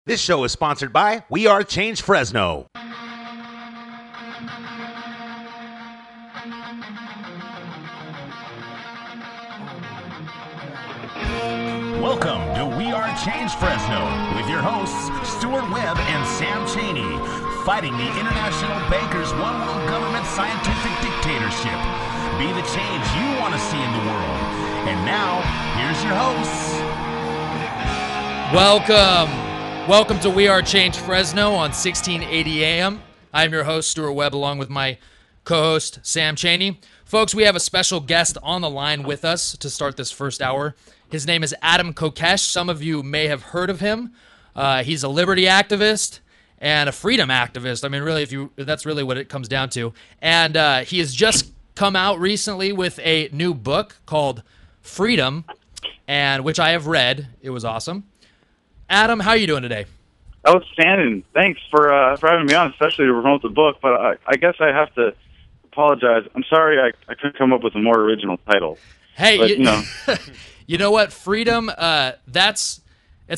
This show is sponsored by We Are Change Fresno. Welcome to We Are Change Fresno with your hosts, Stuart Webb and Sam Cheney, fighting the international bankers' one-world government scientific dictatorship. Be the change you want to see in the world. And now, here's your hosts. Welcome to We Are Change Fresno on 1680 AM. I'm your host, Stuart Webb, along with my co-host, Sam Cheney. Folks, we have a special guest on the line with us to start this first hour. His name is Adam Kokesh. Some of you may have heard of him. He's a liberty activist and a freedom activist. I mean, really, that's really what it comes down to. And he has just come out recently with a new book called Freedom, and which I have read. It was awesome. Adam, how are you doing today? Outstanding. Thanks for having me on, especially to promote the book. But I guess I have to apologize. I'm sorry I couldn't come up with a more original title. Hey, but, you know what? Freedom, it's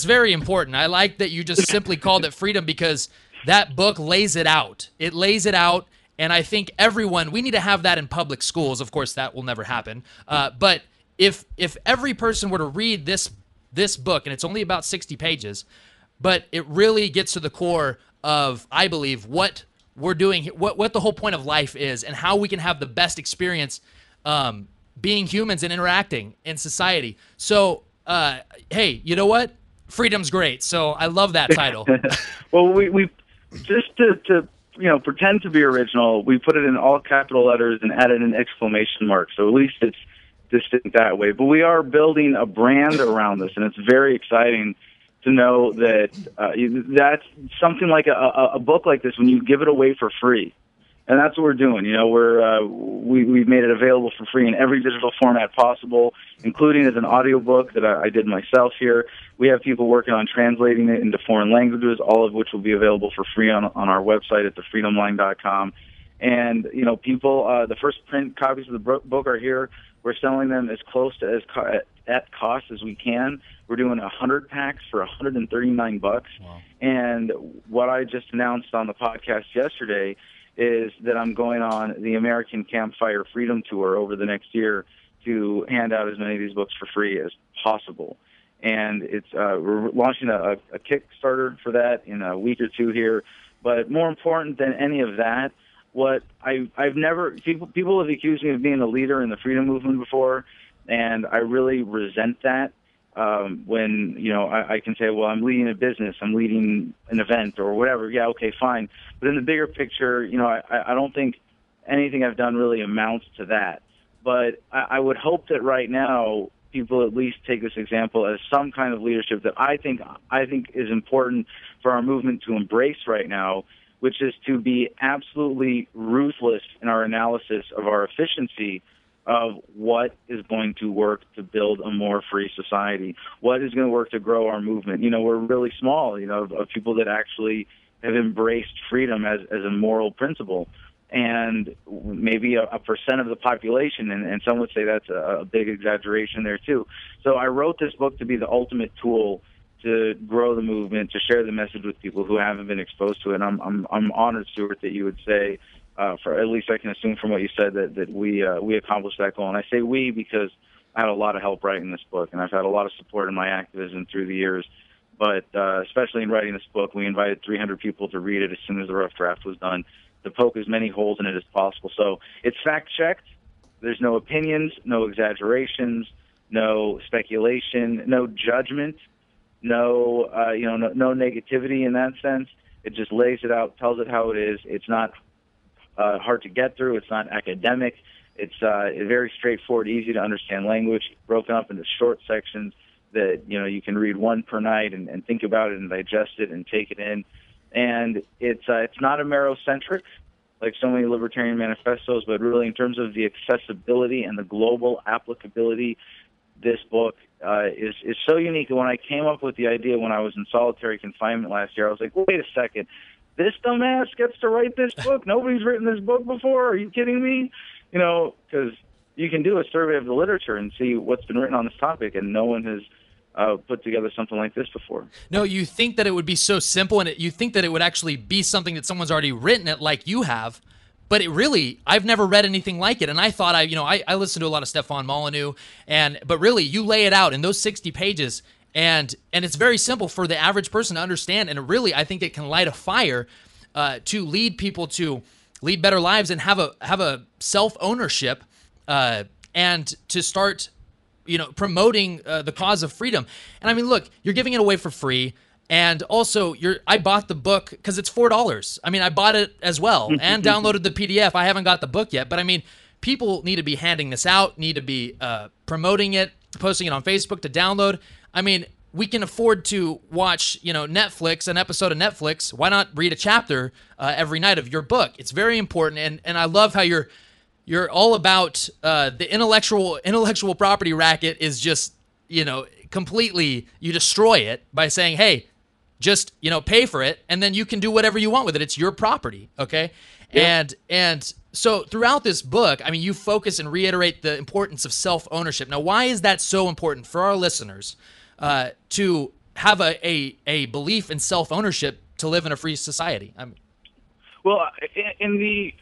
very important. I like that you just simply called it Freedom because that book lays it out. It lays it out, and I think we need to have that in public schools. Of course, that will never happen. But if every person were to read this book, and it's only about 60 pages, but it really gets to the core of, I believe, what we're doing, what the whole point of life is, and how we can have the best experience being humans and interacting in society. So, hey, you know what? Freedom's great. So I love that title. Well, we just to pretend to be original, we put it in all capital letters and added an exclamation mark. So at least it's distinct that way. But we are building a brand around this, and it's very exciting to know that that's something like a book like this when you give it away for free. And that's what we're doing. We've made it available for free in every digital format possible, including as an audiobook that I did myself here. We have people working on translating it into foreign languages, all of which will be available for free on our website at thefreedomline.com. And, people, the first print copies of the book are here. We're selling them as close to at cost as we can. We're doing 100 packs for $139. Wow. And what I just announced on the podcast yesterday is that I'm going on the American Campfire Freedom Tour over the next year to hand out as many of these books for free as possible. And it's we're launching a Kickstarter for that in a week or two here. But more important than any of that, what I've never people have accused me of being a leader in the freedom movement before, and I really resent that. When I can say, well, I'm leading a business, I'm leading an event or whatever. Yeah, okay, fine. But in the bigger picture, I don't think anything I've done really amounts to that. But I would hope that right now people at least take this example as some kind of leadership that I think is important for our movement to embrace right now, which is to be absolutely ruthless in our analysis of our efficiency of what is going to work to build a more free society, what is going to work to grow our movement. We're really small, of people that actually have embraced freedom as a moral principle. And maybe a percent of the population, and some would say that's a big exaggeration there too. So I wrote this book to be the ultimate tool to grow the movement, to share the message with people who haven't been exposed to it. And I'm honored, Stuart, that you would say, for at least I can assume from what you said that we accomplished that goal. And I say we because I had a lot of help writing this book, and I've had a lot of support in my activism through the years. But especially in writing this book, we invited 300 people to read it as soon as the rough draft was done, to poke as many holes in it as possible. So it's fact-checked. There's no opinions, no exaggerations, no speculation, no judgment, no negativity in that sense. It just lays it out, tells it how it is. It's not hard to get through. It's not academic. It's very straightforward, easy to understand language, broken up into short sections that you can read one per night and think about it and digest it and take it in. And it's not Amerocentric like so many libertarian manifestos, but really in terms of the accessibility and the global applicability, this book is so unique. And when I came up with the idea when I was in solitary confinement last year, I was like, wait a second, this dumbass gets to write this book? Nobody's written this book before? Are you kidding me? Because you can do a survey of the literature and see what's been written on this topic, and no one has put together something like this before. No, you think that it would be so simple, and you think that it would actually be something that someone's already written it like you have. But it really, I've never read anything like it, and I thought I listen to a lot of Stefan Molyneux, but really, you lay it out in those 60 pages, and it's very simple for the average person to understand, and really, I think it can light a fire to lead people to lead better lives and have a self-ownership, and to start, promoting the cause of freedom. And I mean, look, you're giving it away for free. And also, I bought the book because it's $4. I mean, I bought it as well and downloaded the PDF. I haven't got the book yet, but I mean, people need to be handing this out, need to be promoting it, posting it on Facebook to download. I mean, we can afford to watch, Netflix, an episode of Netflix. Why not read a chapter every night of your book? It's very important, and I love how you're all about the intellectual property racket is just, completely, you destroy it by saying, hey, just, pay for it, and then you can do whatever you want with it. It's your property, okay? Yeah. And so throughout this book, I mean, you focus and reiterate the importance of self-ownership. Now, why is that so important for our listeners to have a belief in self-ownership to live in a free society? Well, in the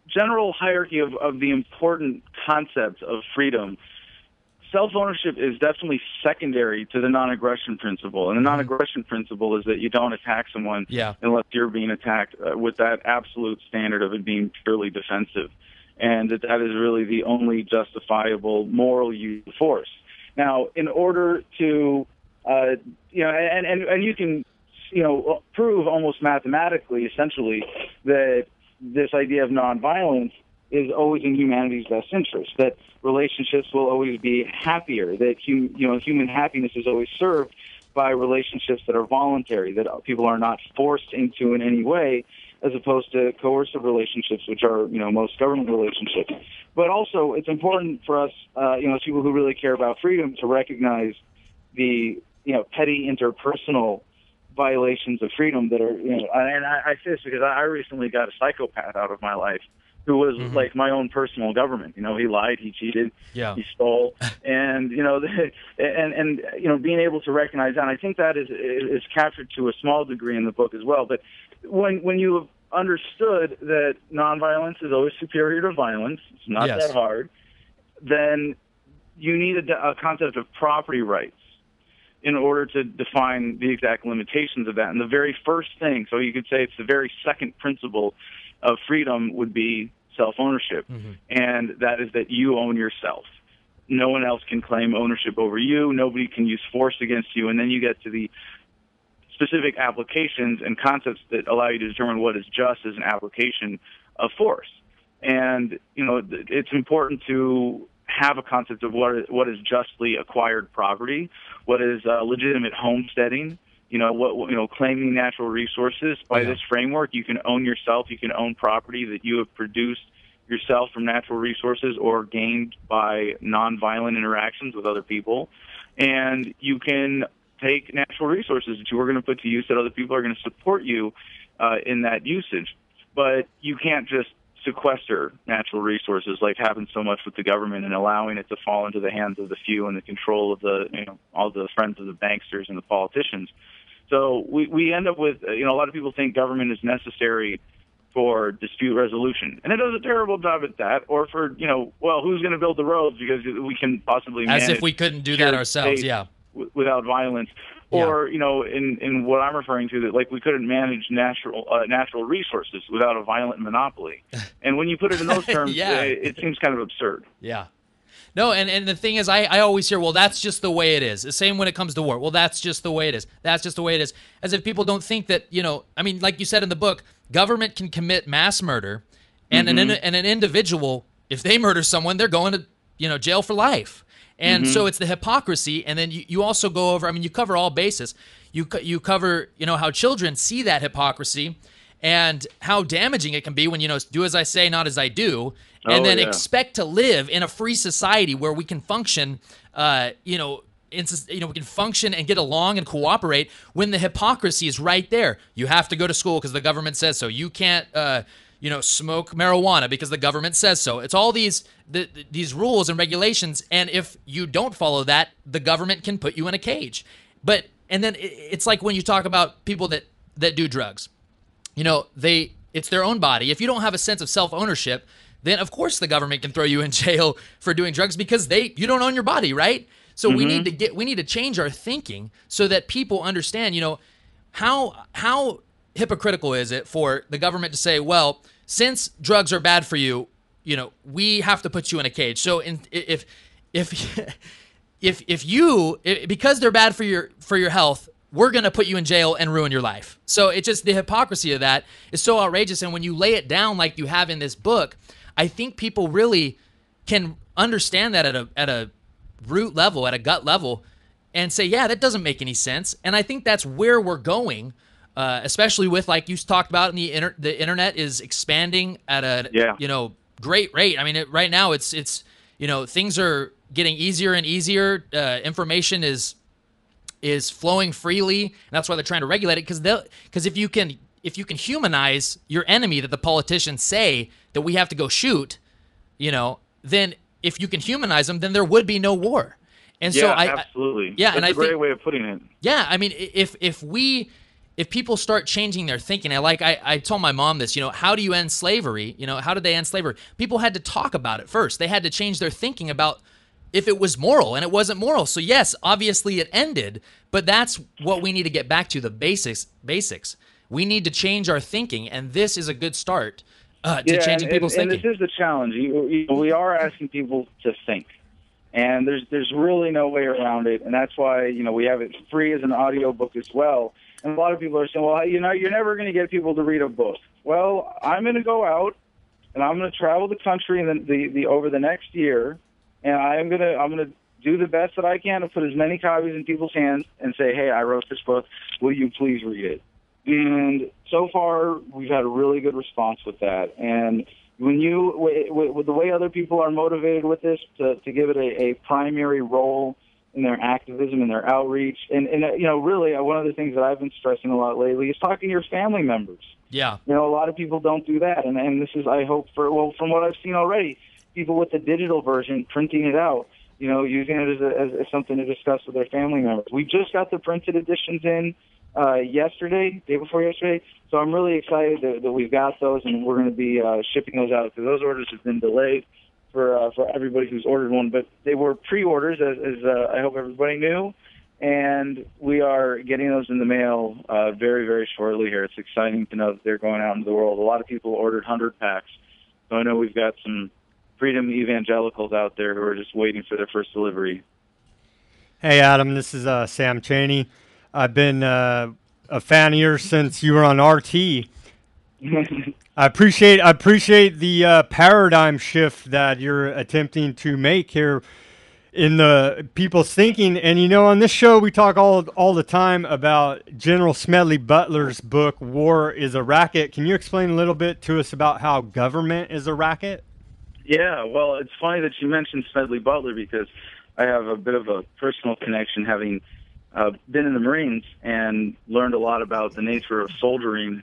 general hierarchy of the important concept of freedom, self-ownership is definitely secondary to the non-aggression principle. And the non-aggression principle is that you don't attack someone unless you're being attacked with that absolute standard of it being purely defensive. And that is really the only justifiable moral use of force. Now, in order to, and you can, prove almost mathematically, essentially, that this idea of nonviolence is always in humanity's best interest, that relationships will always be happier, that human happiness is always served by relationships that are voluntary, that people are not forced into in any way, as opposed to coercive relationships, which are, most government relationships. But also, it's important for us, as people who really care about freedom, to recognize the, petty interpersonal violations of freedom that are, and I say this because I recently got a psychopath out of my life who was like my own personal government. He lied, he cheated, he stole, and being able to recognize that. And I think that is captured to a small degree in the book as well. But when you have understood that nonviolence is always superior to violence, it's not that hard, then you need a concept of property rights in order to define the exact limitations of that. And the very first thing, so you could say it's the very second principle of freedom, would be self-ownership. And that is that you own yourself. No one else can claim ownership over you. Nobody can use force against you. And then you get to the specific applications and concepts that allow you to determine what is just as an application of force. And, it's important to have a concept of what is justly acquired property, what is legitimate homesteading, claiming natural resources. By this framework, you can own yourself, you can own property that you have produced yourself from natural resources or gained by nonviolent interactions with other people. And you can take natural resources that you are going to put to use that other people are going to support you in that usage. But you can't just sequester natural resources like happens so much with the government and allowing it to fall into the hands of the few and the control of the, all the friends of the banksters and the politicians. So we end up with, a lot of people think government is necessary for dispute resolution. And it does a terrible job at that. Or for, who's going to build the roads because we can possibly manage. As if we couldn't do that ourselves, without violence. Or, in what I'm referring to, that we couldn't manage natural resources without a violent monopoly. And when you put it in those terms, it seems kind of absurd. Yeah. No, and the thing is, I always hear, well, that's just the way it is. The same when it comes to war. Well, that's just the way it is. That's just the way it is. As if people don't think that, like you said in the book, government can commit mass murder, and an individual, if they murder someone, they're going to, jail for life. And so it's the hypocrisy, and then you also go over, you cover all bases. You cover, how children see that hypocrisy and how damaging it can be when, do as I say, not as I do, and then expect to live in a free society where we can function, we can function and get along and cooperate when the hypocrisy is right there. You have to go to school because the government says so. You can't smoke marijuana because the government says so. It's all these rules and regulations, and if you don't follow that, the government can put you in a cage. And then it's like when you talk about people that do drugs, it's their own body. If you don't have a sense of self-ownership, then of course the government can throw you in jail for doing drugs because you don't own your body, right? So we need to change our thinking so that people understand, how hypocritical is it for the government to say, well, since drugs are bad for you, we have to put you in a cage. So because they're bad for your health, we're going to put you in jail and ruin your life. So it's just the hypocrisy of that is so outrageous. And when you lay it down like you have in this book, I think people really can understand that at a root level, at a gut level, and say, yeah, that doesn't make any sense. And I think that's where we're going, especially with, like you talked about, the internet is expanding at a great rate. I mean, right now it's things are getting easier and easier. Information is flowing freely, and that's why they're trying to regulate it. Because if you can humanize your enemy that the politicians say that we have to go shoot, then if you can humanize them, then there would be no war. And so absolutely. That's a great way of putting it. Yeah, I mean, if people start changing their thinking, I told my mom this, how do you end slavery? How did they end slavery? People had to talk about it first. They had to change their thinking about if it was moral, and it wasn't moral. So yes, obviously it ended, but that's what we need to get back to, the basics. We need to change our thinking, and this is a good start to changing people's thinking. And this is the challenge. We are asking people to think, and there's really no way around it, and that's why we have it free as an audio book as well. And a lot of people are saying, well, you're never going to get people to read a book. Well, I'm going to go out, and I'm going to travel the country and over the next year, and I'm gonna do the best that I can to put as many copies in people's hands and say, hey, I wrote this book. Will you please read it? And so far, we've had a really good response with that. And when with the way other people are motivated with this to give it a primary role in their activism and their outreach, and really one of the things that I've been stressing a lot lately is talking to your family members. Yeah. A lot of people don't do that, and this is, I hope, from what I've seen already, people with the digital version printing it out, using it as something to discuss with their family members. We just got the printed editions in day before yesterday, so I'm really excited that we've got those, and we're going to be shipping those out, because those orders have been delayed for everybody who's ordered one, but they were pre-orders, as I hope everybody knew, and we are getting those in the mail very, very shortly here. It's exciting to know that they're going out into the world. A lot of people ordered 100 packs, so I know we've got some freedom evangelicals out there who are just waiting for their first delivery. Hey, Adam, this is Sam Chaney. I've been a fan of yours since you were on RT. I appreciate the paradigm shift that you're attempting to make here in the people's thinking. And, on this show, we talk all the time about General Smedley Butler's book, War is a Racket. Can you explain a little bit to us about how government is a racket? Yeah, well, it's funny that you mentioned Smedley Butler, because I have a bit of a personal connection, having been in the Marines and learned a lot about the nature of soldiering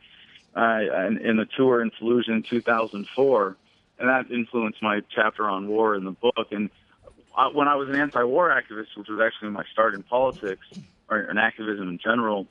in the tour in Fallujah in 2004, and that influenced my chapter on war in the book. And when I was an anti-war activist, which was actually my start in politics, or in activism in general,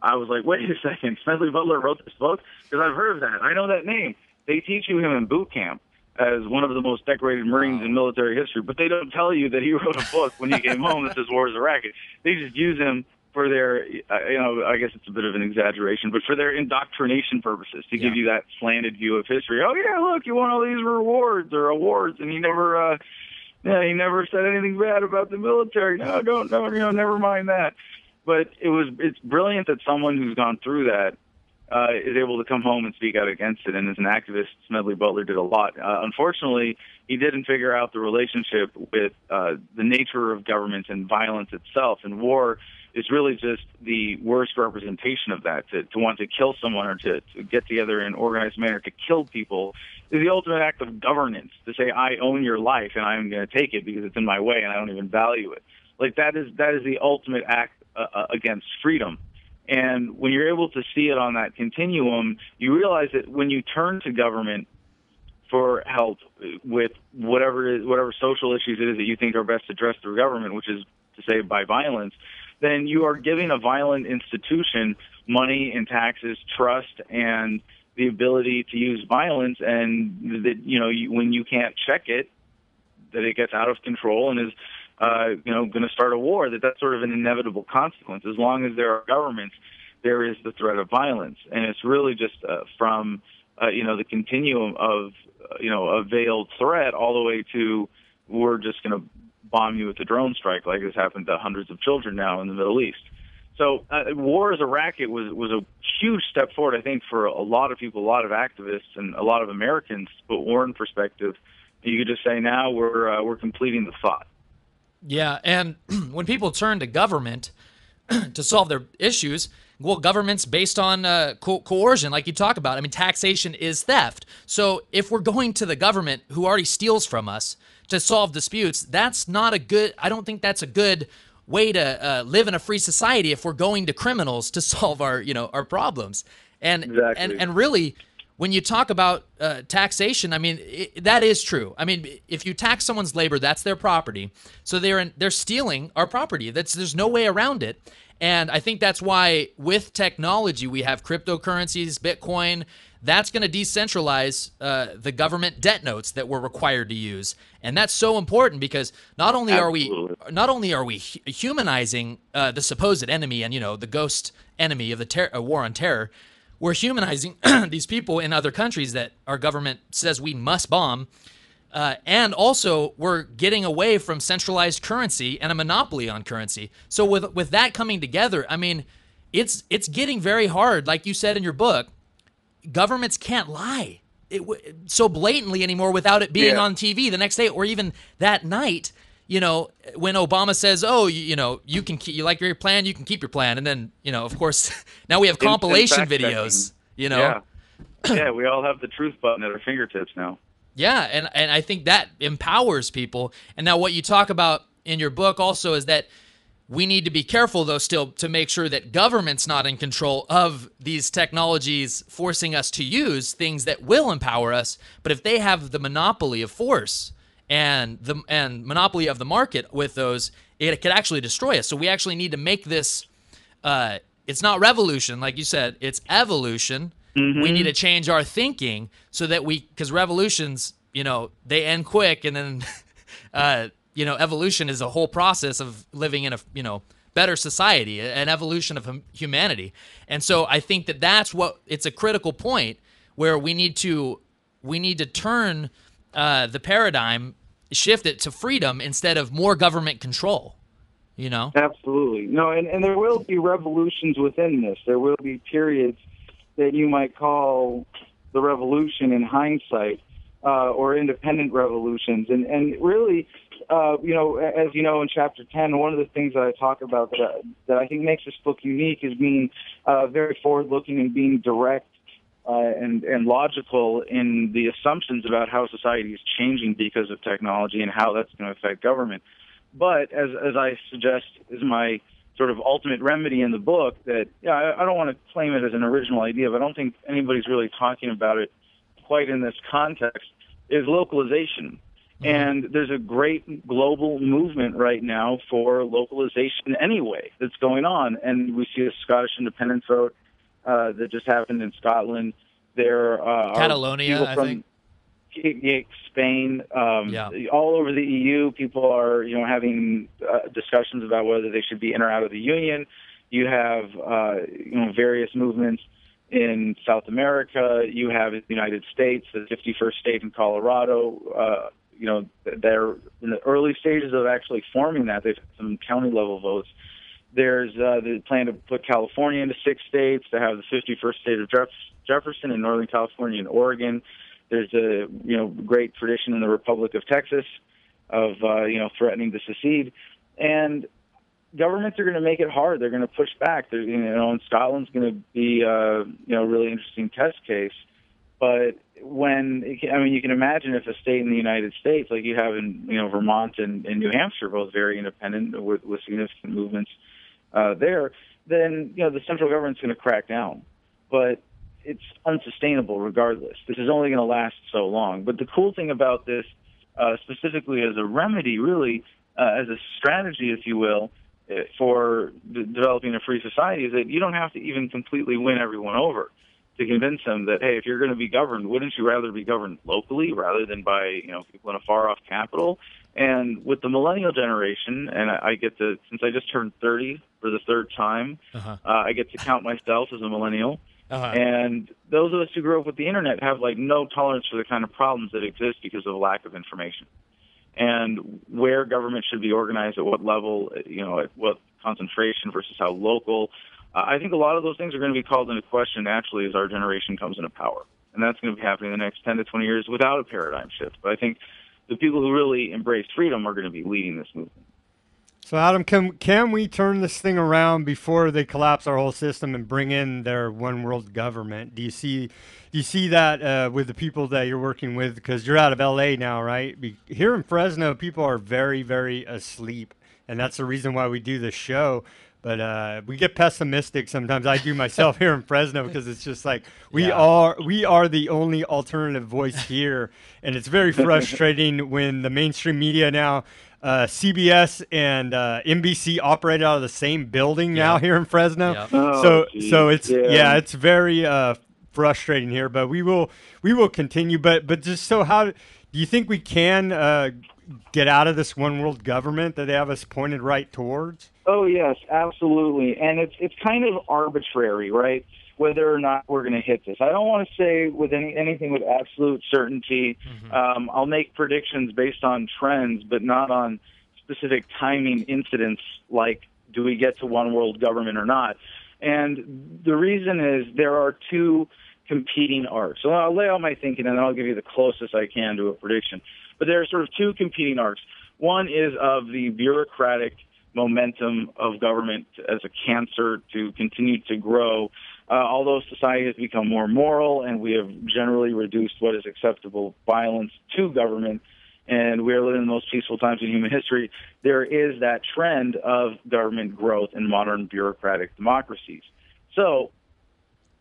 I was like, wait a second, Smedley Butler wrote this book? Because I've heard of that. I know that name. They teach you him in boot camp as one of the most decorated Marines in military history, but they don't tell you that he wrote a book when he came home that says War is a Racket. They just use him for their, I guess it's a bit of an exaggeration, but for their indoctrination purposes, to give you that slanted view of history. Oh yeah, look, you won all these rewards or awards, and he never said anything bad about the military. No, never mind that. But it's brilliant that someone who's gone through that is able to come home and speak out against it. And as an activist, Smedley Butler did a lot. Unfortunately, he didn't figure out the relationship with the nature of government and violence itself. And war is really just the worst representation of that. To want to kill someone, or to get together in an organized manner to kill people, is the ultimate act of governance. To say, I own your life and I'm going to take it because it's in my way and I don't even value it. Like that is the ultimate act against freedom. And when you're able to see it on that continuum, you realize that when you turn to government for help with whatever social issues it is that you think are best addressed through government, which is to say by violence, then you are giving a violent institution money and taxes, trust, and the ability to use violence, and that when you can't check it, that it gets out of control and is going to start a war. That's sort of an inevitable consequence. As long as there are governments, there is the threat of violence, and it's really just from the continuum of a veiled threat all the way to we're just going to bomb you with a drone strike, like has happened to hundreds of children now in the Middle East. So war as a racket was a huge step forward, I think, for a lot of people, a lot of activists, and a lot of Americans. To put war in perspective, you could just say now we're completing the thought. Yeah, and when people turn to government to solve their issues, well, government's based on coercion, like you talk about. I mean, taxation is theft. So if we're going to the government who already steals from us to solve disputes, that's not a good, I don't think that's a good way to live in a free society if we're going to criminals to solve our problems. And, exactly. and really, when you talk about taxation, I mean, that is true. I mean, if you tax someone's labor, that's their property. So they're stealing our property. There's no way around it. And I think that's why with technology, we have cryptocurrencies, Bitcoin. That's going to decentralize the government debt notes that we're required to use. And that's so important because not only are we humanizing the supposed enemy and, the ghost enemy of the war on terror, we're humanizing these people in other countries that our government says we must bomb. And also, we're getting away from centralized currency and a monopoly on currency. So with that coming together, I mean, it's getting very hard. Like you said in your book, governments can't lie so blatantly anymore without it being on TV the next day or even that night. When Obama says, "Oh, you can keep, you like your plan, you can keep your plan," and then of course, now we have compilation videos. Yeah, we all have the truth button at our fingertips now. Yeah, and I think that empowers people. And now what you talk about in your book also is that we need to be careful, though, still to make sure that government's not in control of these technologies, forcing us to use things that will empower us. But if they have the monopoly of force and monopoly of the market with those, it could actually destroy us. So we actually need to make this, it's not revolution, like you said, it's evolution. Mm-hmm. We need to change our thinking so that because revolutions, they end quick, and then, evolution is a whole process of living in a, better society, an evolution of humanity. And so I think that's it's a critical point where we need to turn the paradigm, shift it to freedom instead of more government control, Absolutely. No, and there will be revolutions within this. There will be periods that you might call the revolution in hindsight, or independent revolutions. And really, as you know, in Chapter 10, one of the things that I talk about that I think makes this book unique is being very forward-looking and being direct and logical in the assumptions about how society is changing because of technology and how that's going to affect government. But as I suggest is my sort of ultimate remedy in the book, that I don't want to claim it as an original idea, but I don't think anybody's really talking about it quite in this context, is localization. Mm-hmm. And there's a great global movement right now for localization anyway that's going on. And we see a Scottish independence vote that just happened in Scotland. There are Catalonia, I think. Spain, all over the EU, people are having discussions about whether they should be in or out of the Union. You have various movements in South America. You have in the United States, the 51st state in Colorado. They're in the early stages of actually forming that. They've had some county level votes. There's the plan to put California into 6 states, to have the 51st state of Jefferson in Northern California and Oregon. There's a great tradition in the Republic of Texas of threatening to secede, and governments are going to make it hard. They're going to push back. And Scotland's going to be a really interesting test case. But you can imagine if a state in the United States, like you have in Vermont and New Hampshire, both very independent with significant movements there, then the central government's going to crack down. But it's unsustainable regardless. This is only going to last so long. But the cool thing about this, specifically as a remedy, really, as a strategy, if you will, for developing a free society, is that you don't have to even completely win everyone over to convince them that, hey, if you're going to be governed, wouldn't you rather be governed locally rather than by people in a far-off capital? And with the millennial generation, and I get to, since I just turned 30 for the third time, I get to count myself as a millennial. And those of us who grew up with the internet have no tolerance for the kind of problems that exist because of a lack of information. And where government should be organized, at what level, at what concentration versus how local. I think a lot of those things are going to be called into question naturally as our generation comes into power. And that's going to be happening in the next 10 to 20 years without a paradigm shift. But I think the people who really embrace freedom are going to be leading this movement. So, Adam, can we turn this thing around before they collapse our whole system and bring in their one world government? Do you see that with the people that you're working with? Because you're out of LA now, right? Here in Fresno, people are very, very asleep, and that's the reason why we do this show. But we get pessimistic sometimes. I do myself here in Fresno because it's just like we are the only alternative voice here, and it's very frustrating when the mainstream media now. CBS and NBC operate out of the same building now here in Fresno. Yep. Oh, so it's it's very frustrating here, but we will continue. But just so, how do you think we can get out of this one world government that they have us pointed right towards? Oh yes, absolutely, and it's kind of arbitrary, right? Whether or not we're going to hit this. I don't want to say with anything with absolute certainty. I'll make predictions based on trends, but not on specific timing incidents like do we get to one world government or not. And the reason is there are two competing arcs. So I'll lay out my thinking and then I'll give you the closest I can to a prediction. But there are sort of two competing arcs. One is of the bureaucratic momentum of government as a cancer to continue to grow. Although society has become more moral and we have generally reduced what is acceptable violence to government, and we are living in the most peaceful times in human history, there is that trend of government growth in modern bureaucratic democracies. So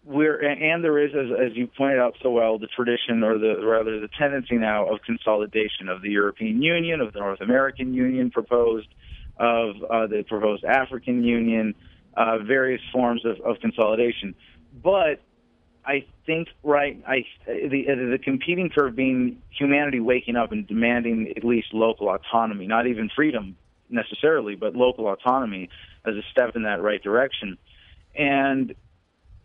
there is, as you pointed out so well, the tradition, or the tendency now of consolidation of the European Union, of the North American Union proposed, of the proposed African Union, various forms of consolidation. But I think, the competing curve being humanity waking up and demanding at least local autonomy, not even freedom necessarily, but local autonomy as a step in that right direction. And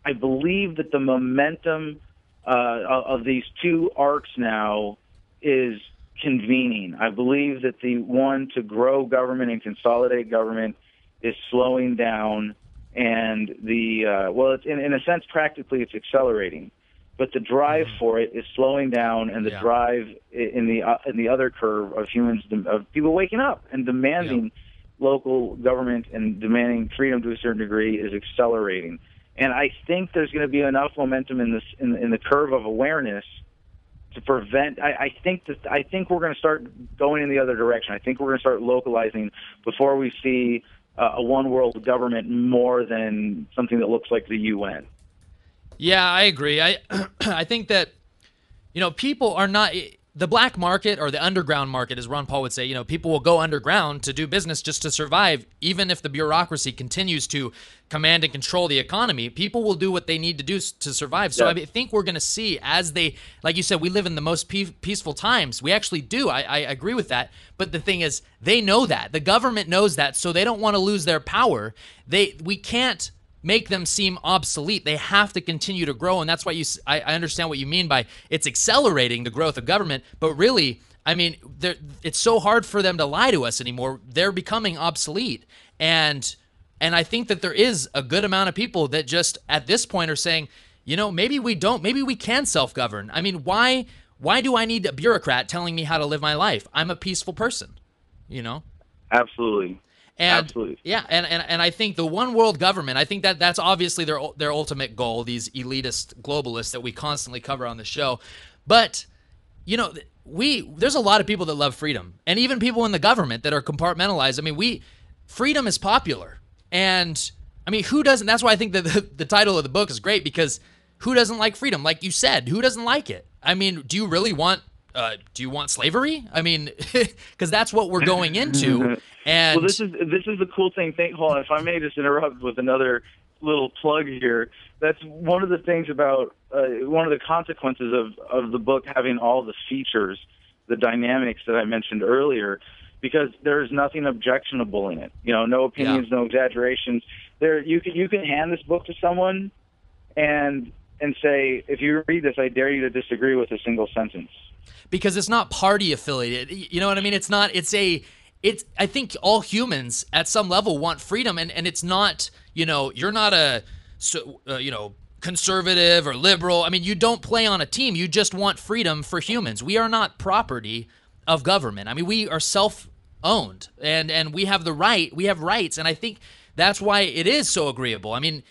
I believe that the momentum of these two arcs now is convening. I believe that the one to grow government and consolidate government is slowing down, and it's in a sense practically it's accelerating, but the drive for it is slowing down, and the drive in the other curve of humans, of people waking up and demanding local government and demanding freedom to a certain degree, is accelerating. And I think there's going to be enough momentum in the curve of awareness to prevent. I think we're going to start going in the other direction. I think we're going to start localizing before we see a one world government more than something that looks like the UN. Yeah, I agree. I think that people are not. The black market, or the underground market, as Ron Paul would say, people will go underground to do business just to survive. Even if the bureaucracy continues to command and control the economy, people will do what they need to do to survive. So I think we're going to see, as they, like you said, we live in the most peaceful times. We actually do. I agree with that. But the thing is, they know that. The government knows that, so they don't want to lose their power. We can't make them seem obsolete. They have to continue to grow, and that's why I understand what you mean by it's accelerating the growth of government, but really, I mean, it's so hard for them to lie to us anymore. They're becoming obsolete, and I think that there is a good amount of people that just at this point are saying, maybe we can self-govern. I mean, why do I need a bureaucrat telling me how to live my life? I'm a peaceful person, Absolutely. And absolutely. Yeah, and I think the one world government, I think that's obviously their ultimate goal, these elitist globalists that we constantly cover on the show. But there's a lot of people that love freedom, and even people in the government that are compartmentalized. I mean, freedom is popular, and I mean, who doesn't? That's why I think that the title of the book is great, because who doesn't like freedom? Like you said, who doesn't like it? I mean, do you really want? Do you want slavery? I mean, because that's what we're going into. And well, this is the cool thing. Hold on, if I may just interrupt with another little plug here. That's one of the things about one of the consequences of the book having all the features, the dynamics that I mentioned earlier, because there's nothing objectionable in it. No opinions, no exaggerations. You can hand this book to someone and say, if you read this, I dare you to disagree with a single sentence. Because it's not party affiliated. You know what I mean? It's not. I think all humans at some level want freedom, and it's not. You're not a conservative or liberal. I mean, you don't play on a team. You just want freedom for humans. We are not property of government. I mean, we are self-owned, and we have the right. We have rights, and I think that's why it is so agreeable. I mean,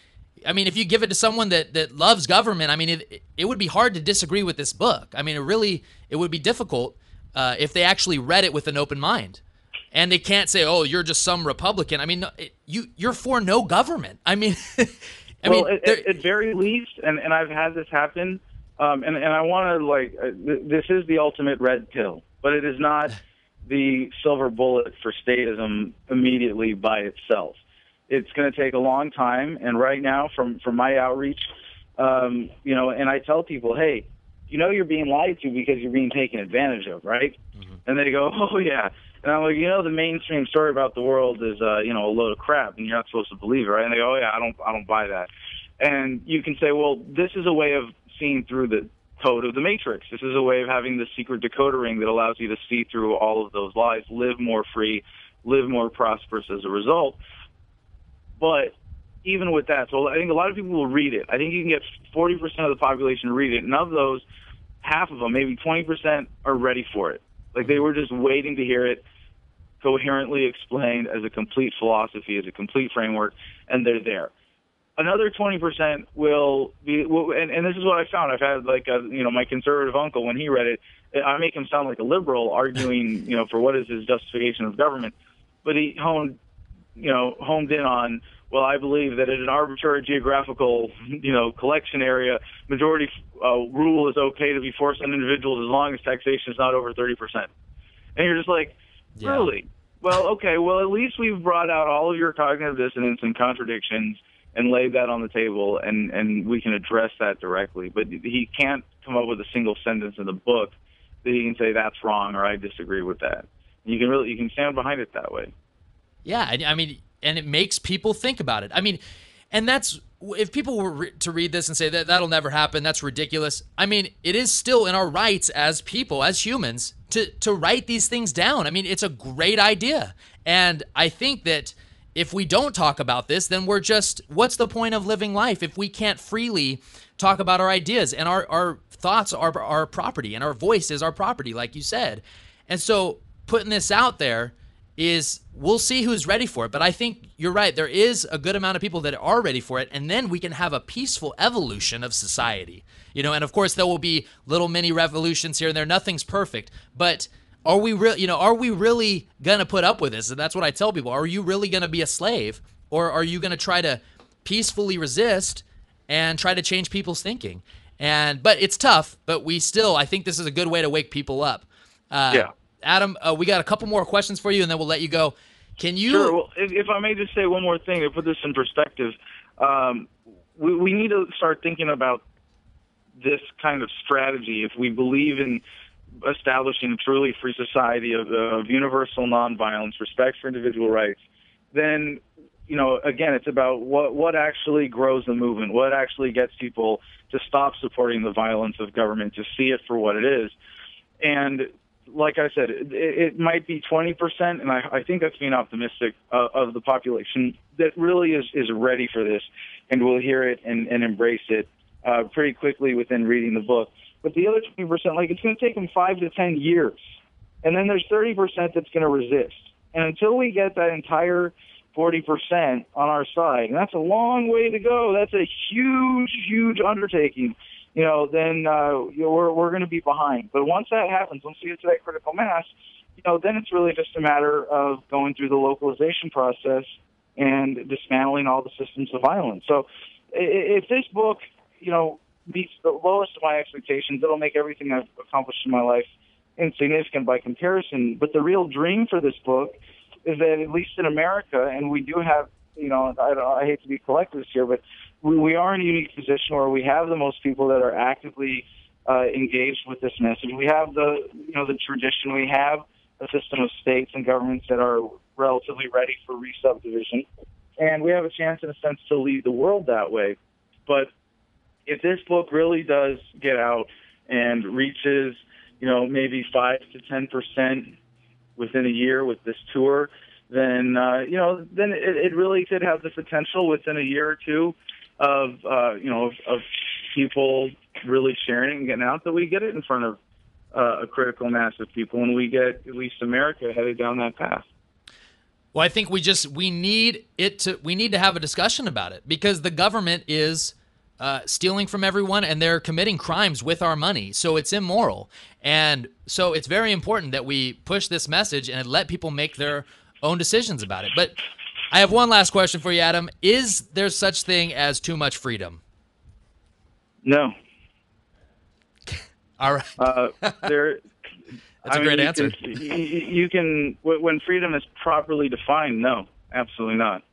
if you give it to someone that loves government, I mean, it would be hard to disagree with this book. I mean, it would be difficult if they actually read it with an open mind. And they can't say, "Oh, you're just some Republican." I mean, you're for no government. I mean, at very least, and I've had this happen, and I want to this is the ultimate red pill, but it is not the silver bullet for statism immediately by itself. It's going to take a long time, and right now, from my outreach, and I tell people, hey, you're being lied to because you're being taken advantage of, right? Mm-hmm. And they go, oh yeah. And I'm like, the mainstream story about the world is, a load of crap, and you're not supposed to believe it, right? And they go, oh yeah, I don't buy that. And you can say, well, this is a way of seeing through the code of the Matrix. This is a way of having the secret decoder ring that allows you to see through all of those lies, live more free, live more prosperous as a result. But even with that, so I think a lot of people will read it. I think you can get 40% of the population to read it, and of those, half of them, maybe 20%, are ready for it. Like they were just waiting to hear it coherently explained as a complete philosophy, as a complete framework, and they're there. Another 20% will be, and this is what I found. I've had my conservative uncle, when he read it, I make him sound like a liberal arguing, for what is his justification of government, but he honed in on, well, I believe that in an arbitrary geographical, collection area, majority rule is okay to be forced on individuals as long as taxation is not over 30%. And you're just like, really? Well, okay. Well, at least we've brought out all of your cognitive dissonance and contradictions and laid that on the table, and we can address that directly. But he can't come up with a single sentence in the book that he can say that's wrong or I disagree with that. You can stand behind it that way. Yeah, I mean, and it makes people think about it. I mean, and that's, if people were to read this and say that'll never happen, that's ridiculous. I mean, it is still in our rights as people, as humans, to write these things down. I mean, it's a great idea. And I think that if we don't talk about this, then we're just, what's the point of living life if we can't freely talk about our ideas? And our thoughts are our property, and our voice is our property, like you said. And so putting this out there is, we'll see who's ready for it. But I think you're right. There is a good amount of people that are ready for it, and then we can have a peaceful evolution of society. And of course there will be little mini revolutions here and there. Nothing's perfect, but are we really going to put up with this? And that's what I tell people. Are you really going to be a slave, or are you going to try to peacefully resist and try to change people's thinking? But it's tough, but I think this is a good way to wake people up. Adam, we got a couple more questions for you, and then we'll let you go. Can you? Sure. Well, if I may just say one more thing to put this in perspective, we need to start thinking about this kind of strategy. If we believe in establishing a truly free society of universal nonviolence, respect for individual rights, then, again, it's about what actually grows the movement, what actually gets people to stop supporting the violence of government, to see it for what it is. And like I said, it might be 20%, and I think that's being optimistic, of the population that really is ready for this and will hear it and embrace it pretty quickly within reading the book. But the other 20%, it's going to take them 5 to 10 years. And then there's 30% that's going to resist. And until we get that entire 40% on our side, and that's a long way to go, that's a huge, huge undertaking, then we're going to be behind. But once that happens, once we get to that critical mass, then it's really just a matter of going through the localization process and dismantling all the systems of violence. So if this book, meets the lowest of my expectations, it'll make everything I've accomplished in my life insignificant by comparison. But the real dream for this book is that, at least in America, and we do have, I hate to be collectivist here, but we are in a unique position where we have the most people that are actively engaged with this message. We have the tradition. We have a system of states and governments that are relatively ready for re-subdivision, and we have a chance, in a sense, to lead the world that way. But if this book really does get out and reaches, maybe 5 to 10% within a year with this tour, then then it really could have the potential within a year or two of people really sharing and getting out, that we get it in front of a critical mass of people, and we get at least America headed down that path. Well, I think we need to have a discussion about it, because the government is stealing from everyone, and they're committing crimes with our money. So it's immoral. And so it's very important that we push this message and let people make their own decisions about it. But I have one last question for you, Adam. Is there such thing as too much freedom? No. All right. That's a great answer. You can, when freedom is properly defined, no, absolutely not.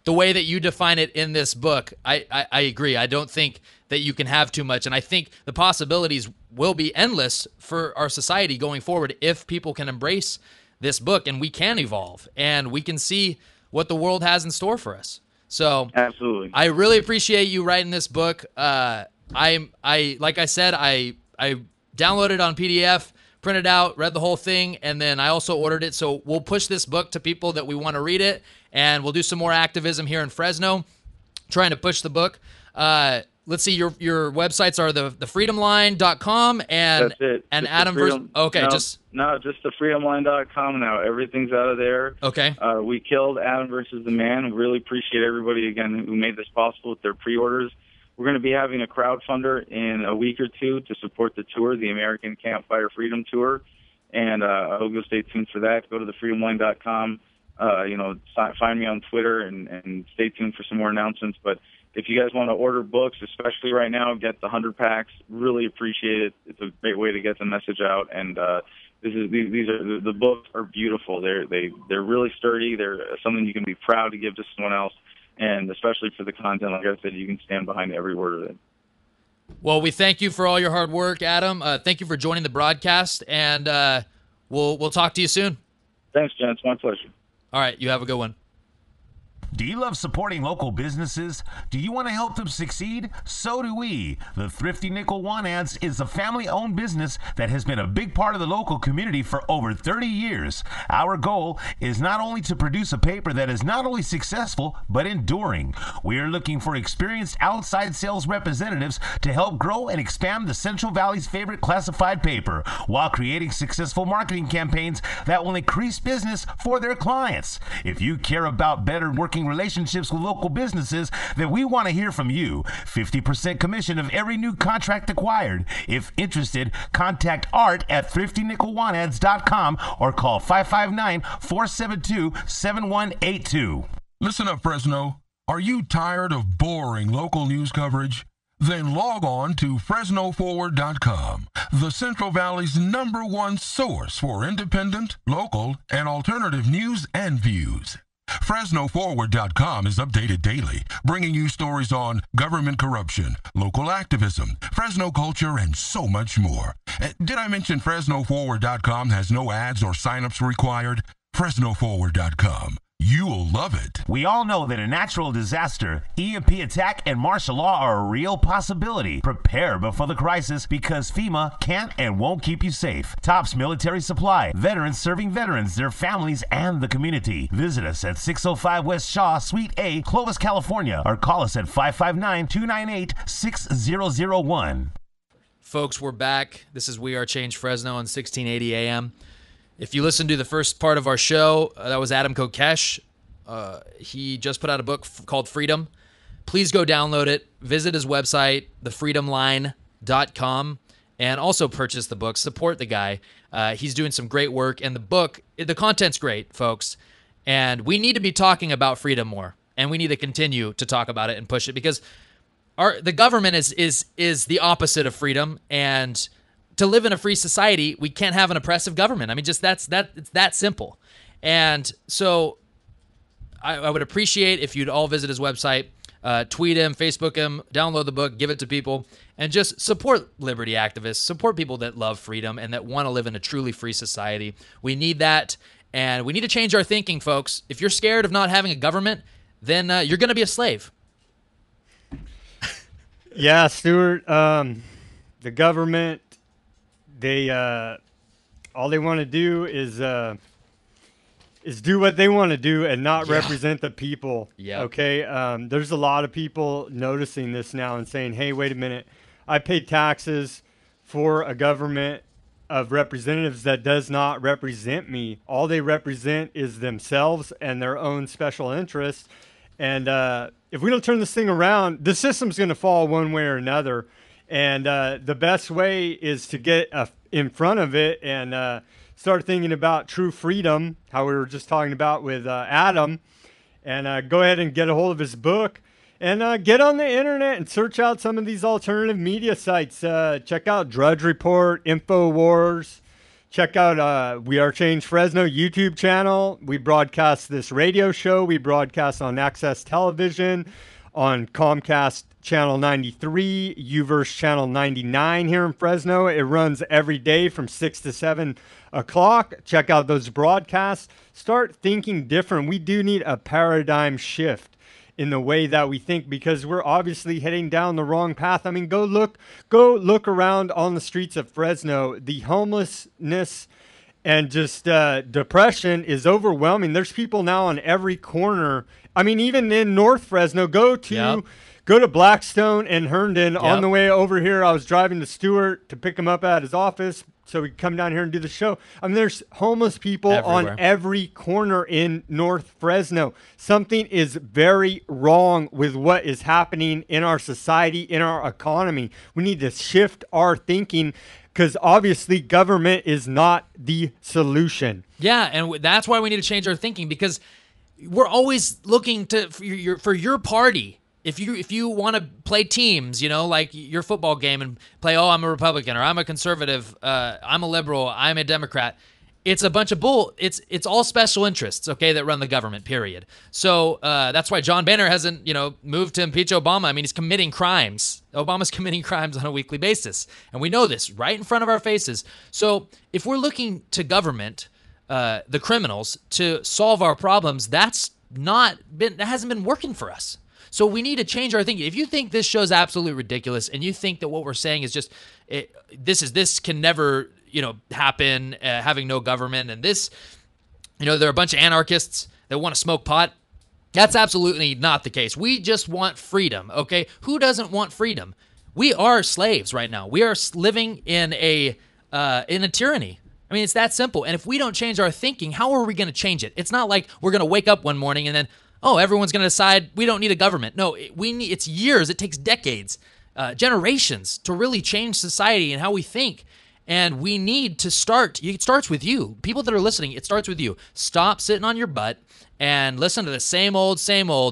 The way that you define it in this book, I agree. I don't think that you can have too much. And I think the possibilities will be endless for our society going forward if people can embrace this book, and we can evolve, and we can see what the world has in store for us. So absolutely, I really appreciate you writing this book. Like I said, I downloaded it on PDF, printed out, read the whole thing, and then I also ordered it. So we'll push this book to people that we want to read it, and we'll do some more activism here in Fresno, trying to push the book. Let's see, your websites are the freedomline.com and that's it. And just Adam freedom, okay, no, just the freedomline.com now. Everything's out of there. Okay. We killed Adam versus the Man. We really appreciate everybody again who made this possible with their pre-orders. We're going to be having a crowdfunder in a week or two to support the tour, the American Campfire Freedom Tour, and I hope you'll stay tuned for that. Go to thefreedomline.com. Find me on Twitter and stay tuned for some more announcements. But if you guys want to order books, especially right now, get the 100 packs. Really appreciate it. It's a great way to get the message out. And the books are beautiful. They're really sturdy. They're something you can be proud to give to someone else. And especially for the content, like I said, you can stand behind every word of it. Well, we thank you for all your hard work, Adam. Thank you for joining the broadcast, and we'll talk to you soon. Thanks, Jen. It's my pleasure. All right, you have a good one. Do you love supporting local businesses? Do you want to help them succeed? So do we. The Thrifty Nickel Want Ads is a family-owned business that has been a big part of the local community for over 30 years. Our goal is not only to produce a paper that is not only successful, but enduring. We are looking for experienced outside sales representatives to help grow and expand the Central Valley's favorite classified paper, while creating successful marketing campaigns that will increase business for their clients. If you care about better working relationships with local businesses, then we want to hear from you. 50% commission of every new contract acquired. If interested, contact Art at thriftynickelwantads.com or call 559-472-7182. Listen up, Fresno. Are you tired of boring local news coverage? Then log on to FresnoForward.com, the Central Valley's #1 source for independent, local, and alternative news and views. FresnoForward.com is updated daily, bringing you stories on government corruption, local activism, Fresno culture, and so much more. Did I mention FresnoForward.com has no ads or signups required? FresnoForward.com. You'll love it. We all know that a natural disaster, EMP attack, and martial law are a real possibility. Prepare before the crisis, because FEMA can't and won't keep you safe. Tops Military Supply. Veterans serving veterans, their families, and the community. Visit us at 605 West Shaw, Suite A, Clovis, California, or call us at 559-298-6001. Folks, we're back. This is We Are Change Fresno on 1680 AM. If you listen to the first part of our show, that was Adam Kokesh. He just put out a book called Freedom. Please go download it. Visit his website, thefreedomline.com, and also purchase the book. Support the guy. He's doing some great work, and the book, the content's great, folks. And we need to be talking about freedom more, and we need to continue to talk about it and push it, because the government is the opposite of freedom. And to live in a free society, we can't have an oppressive government. I mean, just it's that simple. And so I would appreciate if you'd all visit his website, tweet him, Facebook him, download the book, give it to people, and just support liberty activists, support people that love freedom and that want to live in a truly free society. We need that, and we need to change our thinking, folks. If you're scared of not having a government, then you're going to be a slave. Yeah, Stuart, the government, they all they want to do is do what they want to do and not represent the people. Yeah. Okay. There's a lot of people noticing this now and saying, "Hey, wait a minute, I pay taxes for a government of representatives that does not represent me. All they represent is themselves and their own special interests. And if we don't turn this thing around, the system's going to fall one way or another. And the best way is to get in front of it and start thinking about true freedom, how we were just talking about with Adam, and go ahead and get a hold of his book and get on the internet and search out some of these alternative media sites. Check out Drudge Report, InfoWars. Check out We Are Change Fresno YouTube channel. We broadcast this radio show. We broadcast on Access Television, on Comcast Channel 93, Uverse Channel 99 here in Fresno. It runs every day from 6 to 7 o'clock. Check out those broadcasts. Start thinking different. We do need a paradigm shift in the way that we think, because we're obviously heading down the wrong path. I mean, go look around on the streets of Fresno. The homelessness and just depression is overwhelming. There's people now on every corner. I mean, even in North Fresno, go to Blackstone and Herndon. On the way over here, I was driving to Stewart to pick him up at his office so we could come down here and do the show. I mean, there's homeless people everywhere on every corner in North Fresno. Something is very wrong with what is happening in our society, in our economy. We need to shift our thinking, because obviously government is not the solution. Yeah, and that's why we need to change our thinking, because we're always looking for your party. If you want to play teams, like your football game and play, I'm a Republican or I'm a conservative, I'm a liberal, I'm a Democrat. It's a bunch of bull. It's all special interests, okay, that run the government, period. So that's why John Boehner hasn't, moved to impeach Obama. I mean, he's committing crimes. Obama's committing crimes on a weekly basis. And we know this right in front of our faces. So if we're looking to government, the criminals, to solve our problems, that hasn't been working for us. So we need to change our thinking. If you think this show's absolutely ridiculous and you think that what we're saying is just this can never happen, having no government, and this, there are a bunch of anarchists that want to smoke pot, that's absolutely not the case. We just want freedom, okay? Who doesn't want freedom? We are slaves right now. We are living in a tyranny. I mean, it's that simple. And if we don't change our thinking, how are we going to change it? It's not like we're going to wake up one morning and then, everyone's going to decide we don't need a government. No, it's years. It takes decades, generations to really change society and how we think. And we need to start. It starts with you. People that are listening, it starts with you. Stop sitting on your butt and listen to the same old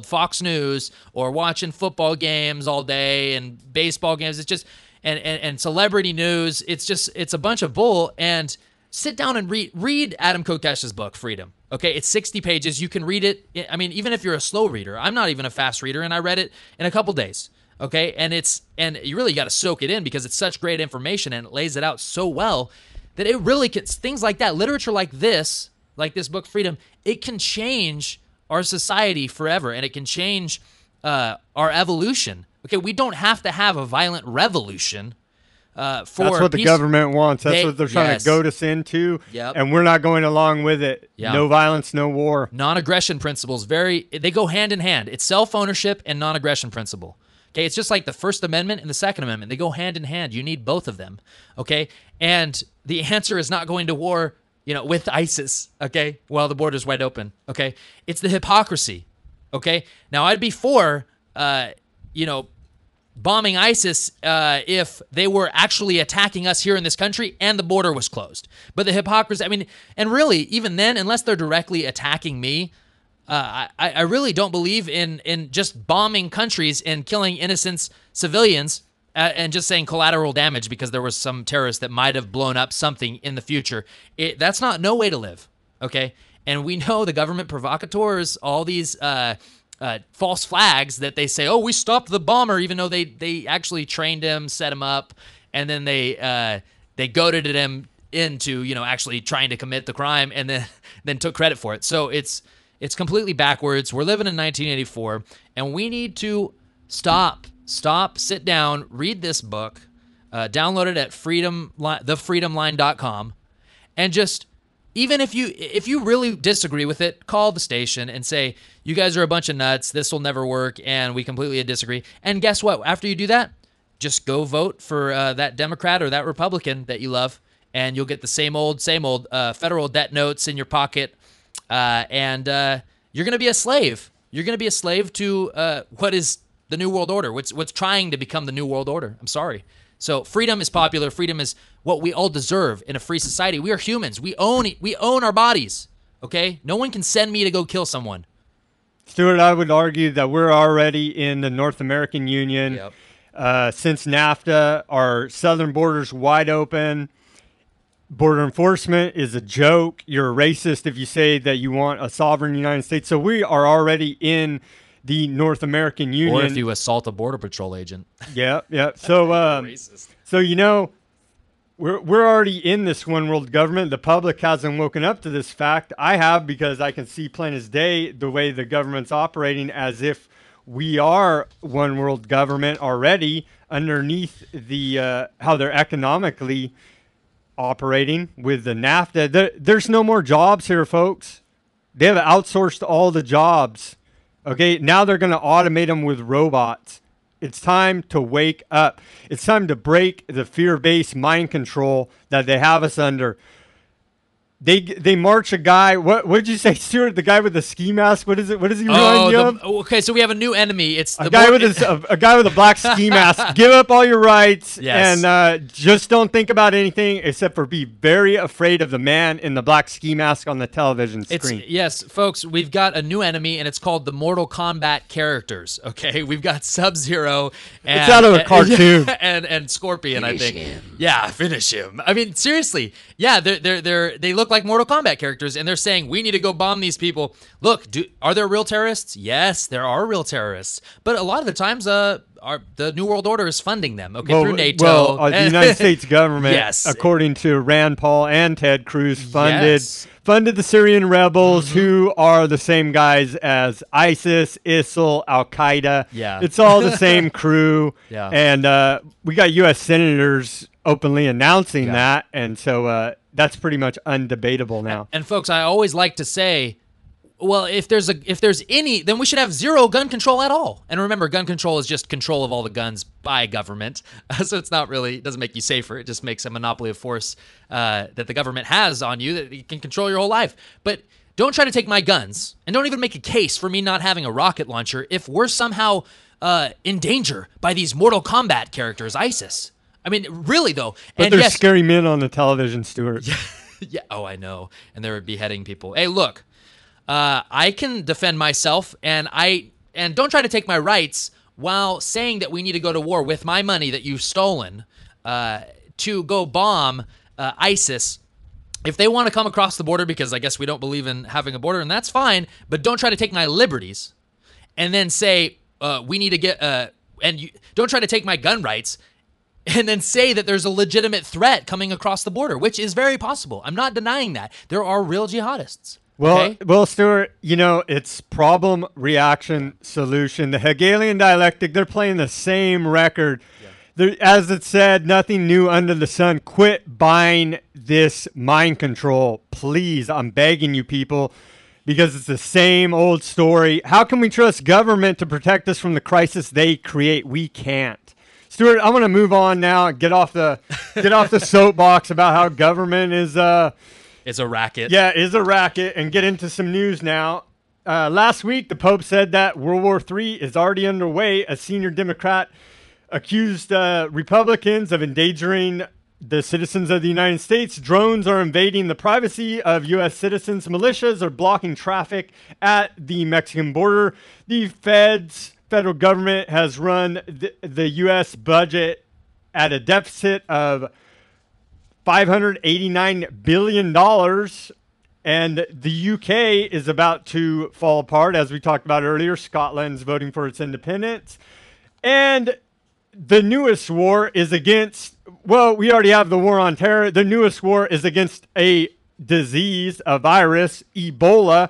Fox News, or watching football games all day and baseball games. It's just, and celebrity news. It's a bunch of bull. And sit down and read Adam Kokesh's book, Freedom. Okay, it's 60 pages. You can read it. I mean, even if you're a slow reader. I'm not even a fast reader, and I read it in a couple days. Okay, and you really got to soak it in, because it's such great information and it lays it out so well that it really can, things like that, literature like this book, Freedom, it can change our society forever, and it can change our evolution. Okay, we don't have to have a violent revolution. That's what the government wants. That's what they're trying to goad us into, and we're not going along with it. Yep. No violence, no war. Non-aggression principles, they go hand in hand. It's self-ownership and non-aggression principle. Okay, it's just like the First Amendment and the Second Amendment. They go hand in hand. You need both of them. Okay, and the answer is not going to war, with ISIS. Okay, while the border's wide open. Okay, it's the hypocrisy. Okay, now I'd be for, bombing ISIS if they were actually attacking us here in this country and the border was closed. But the hypocrisy, I mean, and really, even then, unless they're directly attacking me, I really don't believe in just bombing countries and killing innocent civilians and just saying collateral damage because there was some terrorist that might have blown up something in the future. That's not no way to live, okay? And we know the government provocateurs, all these false flags that they say, oh, we stopped the bomber, even though they actually trained him, set him up, and then they goaded him into actually trying to commit the crime, and then took credit for it. So it's completely backwards. We're living in 1984, and we need to stop, sit down, read this book, download it at thefreedomline.com, and just, even if you really disagree with it, call the station and say, you guys are a bunch of nuts, this will never work, and we completely disagree. And guess what? After you do that, just go vote for that Democrat or that Republican that you love, and you'll get the same old federal debt notes in your pocket, and you're going to be a slave. You're going to be a slave to what is the New World Order, what's trying to become the New World Order. I'm sorry. So freedom is popular. Freedom is what we all deserve in a free society. We are humans. We own our bodies, okay? No one can send me to go kill someone. Stuart, I would argue that we're already in the North American Union. Yep. Since NAFTA, our southern border's wide open. Border enforcement is a joke. You're a racist if you say that you want a sovereign United States. So we are already in the North American Union. Or if you assault a Border Patrol agent. Yeah. So, Racist. So we're already in this one world government. The public hasn't woken up to this fact. I have, because I can see plain as day the way the government's operating as if we are one world government already underneath the how they're economically operating with the NAFTA. There's no more jobs here, folks. They have outsourced all the jobs. Okay, now they're going to automate them with robots. It's time to wake up. It's time to break the fear-based mind control that they have us under. They march a guy. What did you say, Stuart? The guy with the ski mask. What is it? What does he remind you of? Okay, so we have a new enemy. It's a guy with a black ski mask. Give up all your rights, yes, and just don't think about anything except for be very afraid of the man in the black ski mask on the television screen. Yes, folks, we've got a new enemy, and it's called the Mortal Kombat characters. Okay, we've got Sub-Zero. It's out of a cartoon. And Scorpion, finish I think. him. Yeah, finish him. I mean, seriously. Yeah, they look like Mortal Kombat characters, and they're saying we need to go bomb these people. Look, are there real terrorists? Yes, there are real terrorists, but a lot of the times, the New World Order is funding them. Okay, through NATO. Well, the United States government, yes, according to Rand Paul and Ted Cruz, funded the Syrian rebels, who are the same guys as ISIS, ISIL, Al Qaeda. Yeah, it's all the same crew. Yeah, and we got U.S. senators openly announcing that, and so that's pretty much undebatable now. And folks, I always like to say, well, if there's any, then we should have zero gun control at all. And remember, gun control is just control of all the guns by government. So it's not really, it doesn't make you safer. It just makes a monopoly of force that the government has on you, that you can control your whole life. But don't try to take my guns, and don't even make a case for me not having a rocket launcher if we're somehow in danger by these Mortal Kombat characters, ISIS. I mean, really, though. But and there's scary men on the television, Stuart. Yeah. Oh, I know. And they're beheading people. Hey, look, I can defend myself, and don't try to take my rights while saying that we need to go to war with my money that you've stolen to go bomb ISIS. If they want to come across the border, because I guess we don't believe in having a border, and that's fine, but don't try to take my liberties and then say we need to get don't try to take my gun rights and then say that there's a legitimate threat coming across the border, which is very possible. I'm not denying that. There are real jihadists. Okay? Well, Stuart, it's problem, reaction, solution. The Hegelian dialectic, they're playing the same record. Yeah. As it said, nothing new under the sun. Quit buying this mind control. Please, I'm begging you people, because it's the same old story. How can we trust government to protect us from the crisis they create? We can't. Stuart, I'm going to move on now and get off the soapbox about how government is it's a racket. Yeah, is a racket, and get into some news now. Last week, the Pope said that World War III is already underway. A senior Democrat accused Republicans of endangering the citizens of the United States. Drones are invading the privacy of U.S. citizens. Militias are blocking traffic at the Mexican border. The federal government has run the U.S. budget at a deficit of $589 billion. And the UK is about to fall apart, as we talked about earlier. Scotland's voting for its independence. And the newest war is against, well, we already have the war on terror. The newest war is against a disease, a virus, Ebola.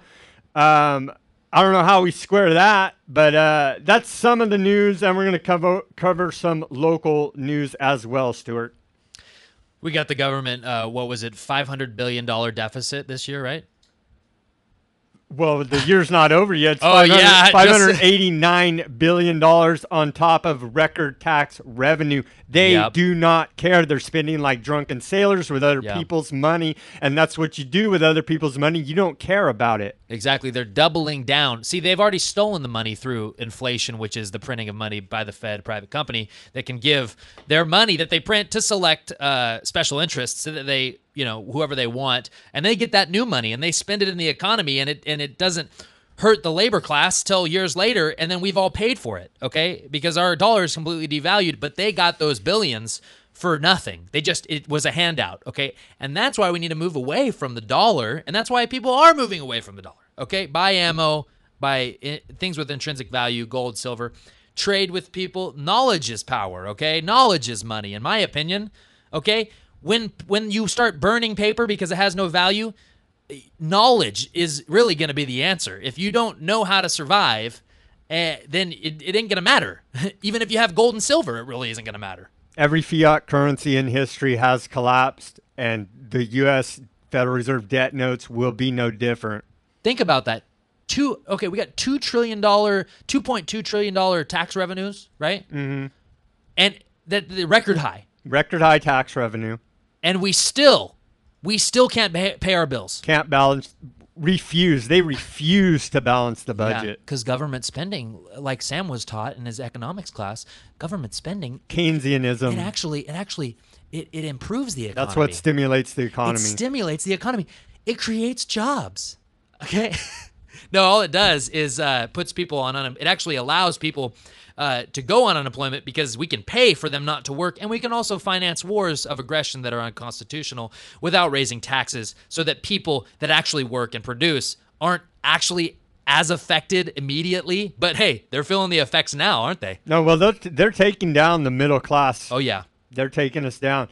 I don't know how we square that, but that's some of the news, and we're going to cover some local news as well, Stuart. We got the government, what was it, $500 billion deficit this year, right? Well, the year's not over yet. It's yeah. $589 billion on top of record tax revenue. They do not care. They're spending like drunken sailors with other people's money, and that's what you do with other people's money. You don't care about it. Exactly. They're doubling down. See, they've already stolen the money through inflation, which is the printing of money by the Fed, private company, that can give their money that they print to select special interests so that they, whoever they want, and they get that new money and they spend it in the economy, and it doesn't hurt the labor class till years later, and then we've all paid for it, okay? Because our dollar is completely devalued, but they got those billions for nothing. It was a handout, okay? And that's why we need to move away from the dollar, and that's why people are moving away from the dollar, okay? Buy ammo, buy things with intrinsic value, gold, silver, trade with people. Knowledge is power, okay? Knowledge is money, in my opinion, okay? When you start burning paper because it has no value, knowledge is really going to be the answer. If you don't know how to survive, then it ain't going to matter. Even if you have gold and silver, it really isn't going to matter. Every fiat currency in history has collapsed, and the U.S. Federal Reserve debt notes will be no different. Think about that. We got $2.2 trillion tax revenues, right? Mm-hmm. And the record high. Record high tax revenue. And we still can't pay our bills. Can't balance. They refuse to balance the budget. Because government spending, like Sam was taught in his economics class, government spending, Keynesianism. It improves the economy. That's what stimulates the economy. It stimulates the economy. It creates jobs. Okay. No, all it does is puts people on it actually allows people to go on unemployment because we can pay for them not to work, and we can also finance wars of aggression that are unconstitutional without raising taxes, so that people that actually work and produce aren't actually as affected immediately. But hey, they're feeling the effects now, aren't they? No, well, they're taking down the middle class. Oh yeah, they're taking us down.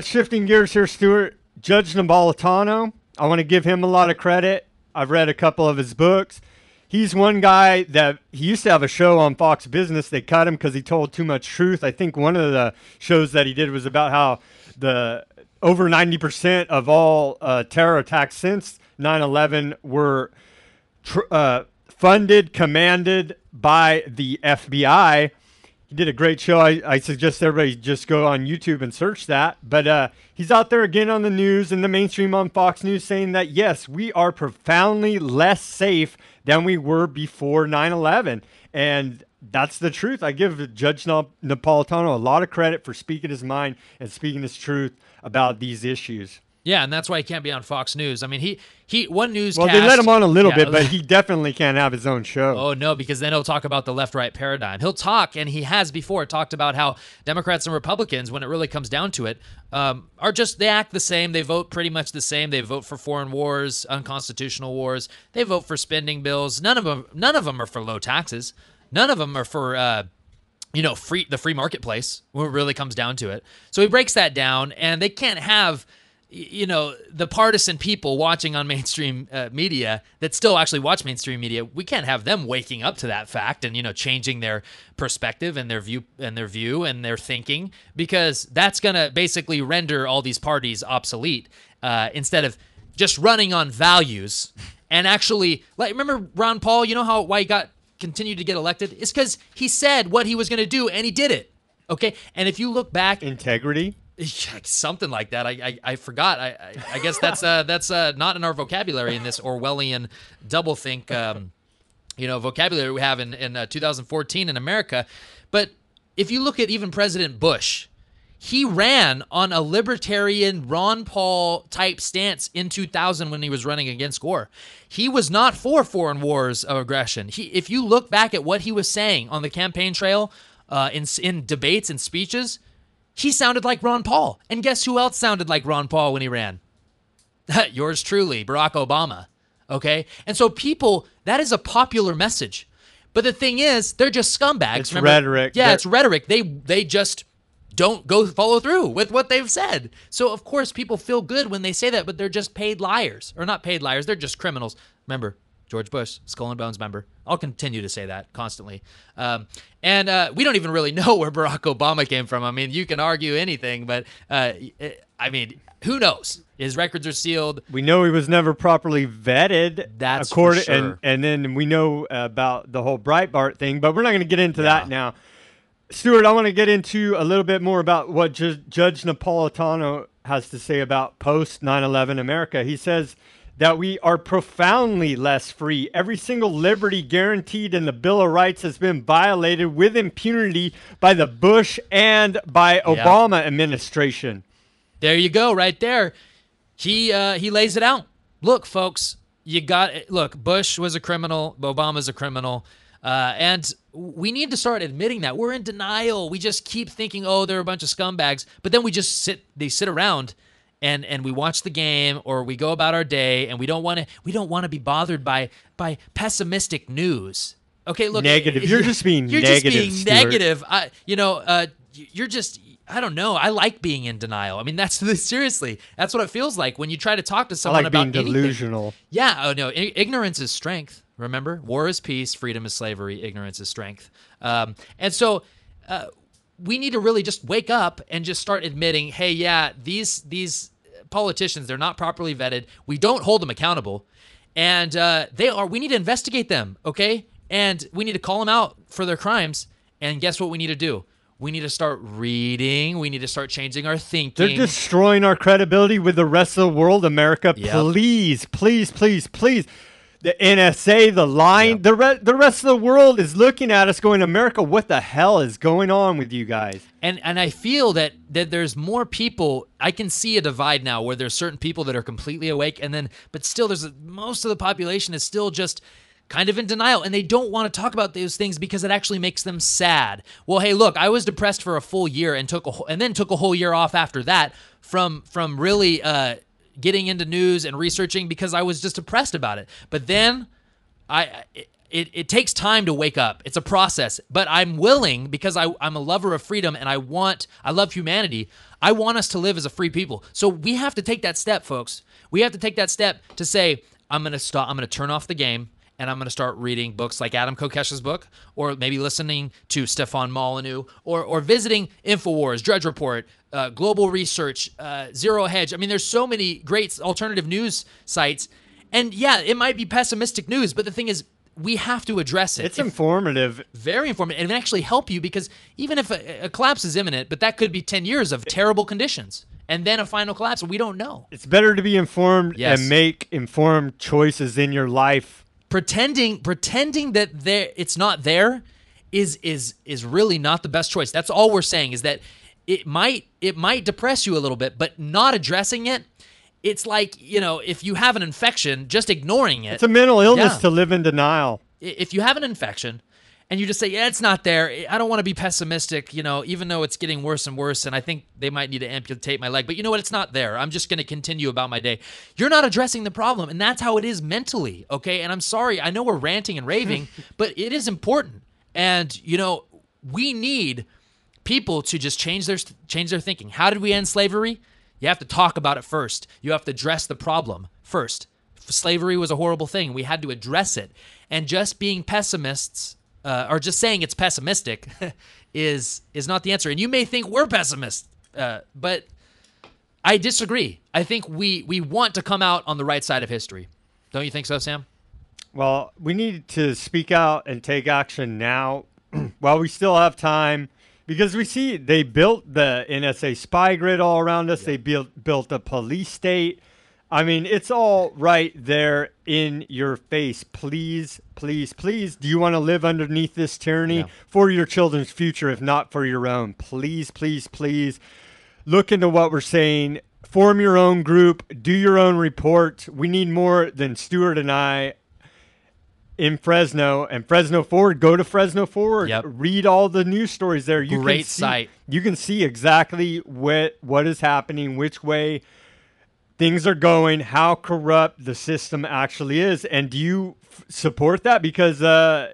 Shifting gears here, Stuart. Judge Napolitano, I want to give him a lot of credit. I've read a couple of his books. He's one guy that he used to have a show on Fox Business. They cut him because he told too much truth. I think one of the shows that he did was about how the over 90% of all terror attacks since 9/11 were funded, commanded by the FBI. He did a great show. I suggest everybody just go on YouTube and search that. But he's out there again on the news and the mainstream on Fox News saying that, yes, we are profoundly less safe than we were before 9/11. And that's the truth. I give Judge Napolitano a lot of credit for speaking his mind and speaking his truth about these issues. Yeah, and that's why he can't be on Fox News. I mean, he one newscast. Well, they let him on a little bit, but he definitely can't have his own show. Oh, no, because then he'll talk about the left-right paradigm. He'll talk, and he has before talked about how Democrats and Republicans, when it really comes down to it, they act the same. They vote pretty much the same. They vote for foreign wars, unconstitutional wars. They vote for spending bills. None of them are for low taxes. None of them are for the free marketplace when it really comes down to it. So he breaks that down, and they can't have the partisan people watching on mainstream media that still actually watch mainstream media. We can't have them waking up to that fact and, changing their perspective and their view and their thinking, because that's going to basically render all these parties obsolete instead of just running on values and actually, like, remember Ron Paul, why he continued to get elected? It's because he said what he was going to do and he did it. Okay. And if you look back, integrity, something like that. I forgot. I guess that's not in our vocabulary in this Orwellian doublethink, vocabulary we have in 2014 in America. But if you look at even President Bush, He ran on a libertarian Ron Paul type stance in 2000 when he was running against Gore. He was not for foreign wars of aggression. If you look back at what he was saying on the campaign trail, in debates and speeches, he sounded like Ron Paul. And guess who else sounded like Ron Paul when he ran? Yours truly, Barack Obama. Okay? And so people, that is a popular message. But the thing is, they're just scumbags. It's rhetoric. Yeah, it's rhetoric. They just don't go follow through with what they've said. So, of course, people feel good when they say that, but they're just paid liars. Or not paid liars, they're just criminals. Remember, George Bush, Skull and Bones member. I'll continue to say that constantly. And we don't even really know where Barack Obama came from. I mean, you can argue anything, but, I mean, who knows? His records are sealed. We know he was never properly vetted. That's for sure. And then we know about the whole Breitbart thing, but we're not going to get into that now. Stuart, I want to get into a little bit more about what Judge Napolitano has to say about post 9/11 America. He says that we are profoundly less free. Every single liberty guaranteed in the Bill of Rights has been violated with impunity by the Bush and by Obama administration. There you go, right there. He lays it out. Look, folks, Bush was a criminal, Obama's a criminal, and we need to start admitting that. We're in denial. We just keep thinking, oh, they're a bunch of scumbags, but then we just sit around and we watch the game or we go about our day, and we don't want to be bothered by pessimistic news. Okay, look, negative. You're just being negative. Negative. You're just. I don't know. I like being in denial. I mean, seriously, that's what it feels like when you try to talk to someone about anything. I like being delusional. Yeah. Oh no. Ignorance is strength. Remember, war is peace, freedom is slavery, ignorance is strength. And so we need to really just wake up and just start admitting, hey, yeah, these politicians, they're not properly vetted. We don't hold them accountable, and we need to investigate them. Okay, and we need to call them out for their crimes. And guess what we need to do? We need to start reading. We need to start changing our thinking. They're destroying our credibility with the rest of the world, America. Yep. Please, please, please, please. The NSA, the line, yep. the rest of the world is looking at us going, America, what the hell is going on with you guys? And I feel that there's more people. I can see a divide now where there's certain people that are completely awake, but still most of the population is still just kind of in denial, and they don't want to talk about those things because it actually makes them sad. Well, hey, look, I was depressed for a full year and then took a whole year off after that from really getting into news and researching because I was just depressed about it. But then it takes time to wake up. It's a process, but I'm willing because I'm a lover of freedom and I love humanity. I want us to live as a free people. So we have to take that step, folks. We have to take that step to say, I'm going to stop. I'm going to turn off the game. And I'm going to start reading books like Adam Kokesh's book, or maybe listening to Stefan Molyneux, or visiting InfoWars, Drudge Report, Global Research, Zero Hedge. I mean, there's so many great alternative news sites. And yeah, it might be pessimistic news, but the thing is, we have to address it. It's informative. Very informative. And it can actually help you because even if a collapse is imminent, but that could be 10 years of terrible conditions. And then a final collapse, we don't know. It's better to be informed and make informed choices in your life. Pretending that it's not there is really not the best choice. That's all we're saying is that it might depress you a little bit, but not addressing it. It's like, if you have an infection, just ignoring it. It's a mental illness to live in denial. If you have an infection and you just say, yeah, it's not there. I don't want to be pessimistic, even though it's getting worse and worse, and I think they might need to amputate my leg. But you know what? It's not there. I'm just going to continue about my day. You're not addressing the problem, and that's how it is mentally, okay? And I'm sorry. I know we're ranting and raving, but it is important. And, we need people to just change their thinking. How did we end slavery? You have to talk about it first. You have to address the problem first. Slavery was a horrible thing. We had to address it. And just being pessimists or just saying it's pessimistic is not the answer. And you may think we're pessimists, but I disagree. I think we want to come out on the right side of history. Don't you think so, Sam? Well, we need to speak out and take action now while we still have time, because we see they built the NSA spy grid all around us. Yep. They built a police state. I mean, it's all right there in your face. Please, please, please. Do you want to live underneath this tyranny for your children's future, if not for your own? Please, please, please. look into what we're saying. Form your own group. Do your own report. We need more than Stuart and I in Fresno. And Fresno Forward, go to Fresno Forward. Yep. Read all the news stories there. Great site. You can see exactly what is happening, which way things are going, how corrupt the system actually is. And do you support that? Because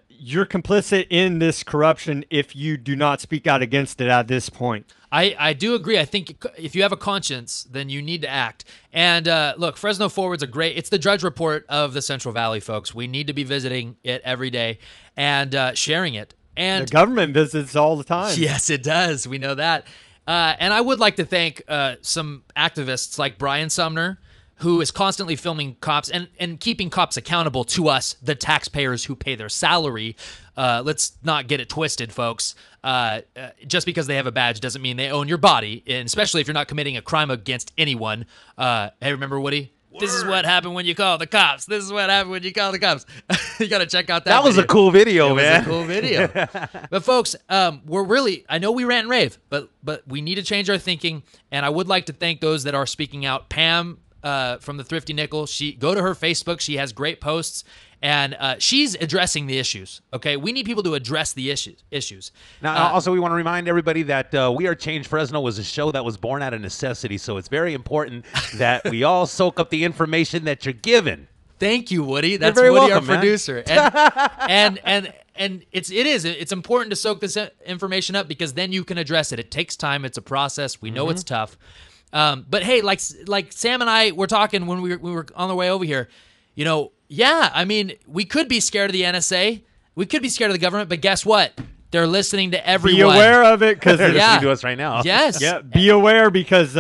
you're complicit in this corruption if you do not speak out against it at this point. I do agree. I think if you have a conscience, then you need to act. And look, Fresno Forward's it's the Drudge Report of the Central Valley, folks. We need to be visiting it every day and sharing it. And the government visits all the time. Yes, it does. We know that. And I would like to thank some activists like Brian Sumner, who is constantly filming cops and keeping cops accountable to us, the taxpayers who pay their salary. Let's not get it twisted, folks. Just because they have a badge doesn't mean they own your body, and especially if you're not committing a crime against anyone. Hey, remember, Woody? Word. This is what happened when you call the cops. This is what happened when you call the cops. You got to check out that That was video. a cool video, It man. was a cool video. But folks, we're really, I know we rant and rave, but we need to change our thinking, and I would like to thank those that are speaking out. Pam from the Thrifty Nickel, go to her Facebook. She has great posts, and she's addressing the issues. Okay, we need people to address the issues. Now, also, we want to remind everybody that We Are Change Fresno was a show that was born out of necessity, so it's very important that we all soak up the information that you're given. Thank you, Woody. That's very Woody, welcome, our man. producer. And it's important to soak this information up because then you can address it. It takes time. It's a process. We know it's tough. But hey, like Sam and I were talking when we were on the way over here, I mean, we could be scared of the NSA. We could be scared of the government, but guess what? They're listening to everyone. Be aware of it because They're listening to us right now. Yes. Yeah, be aware because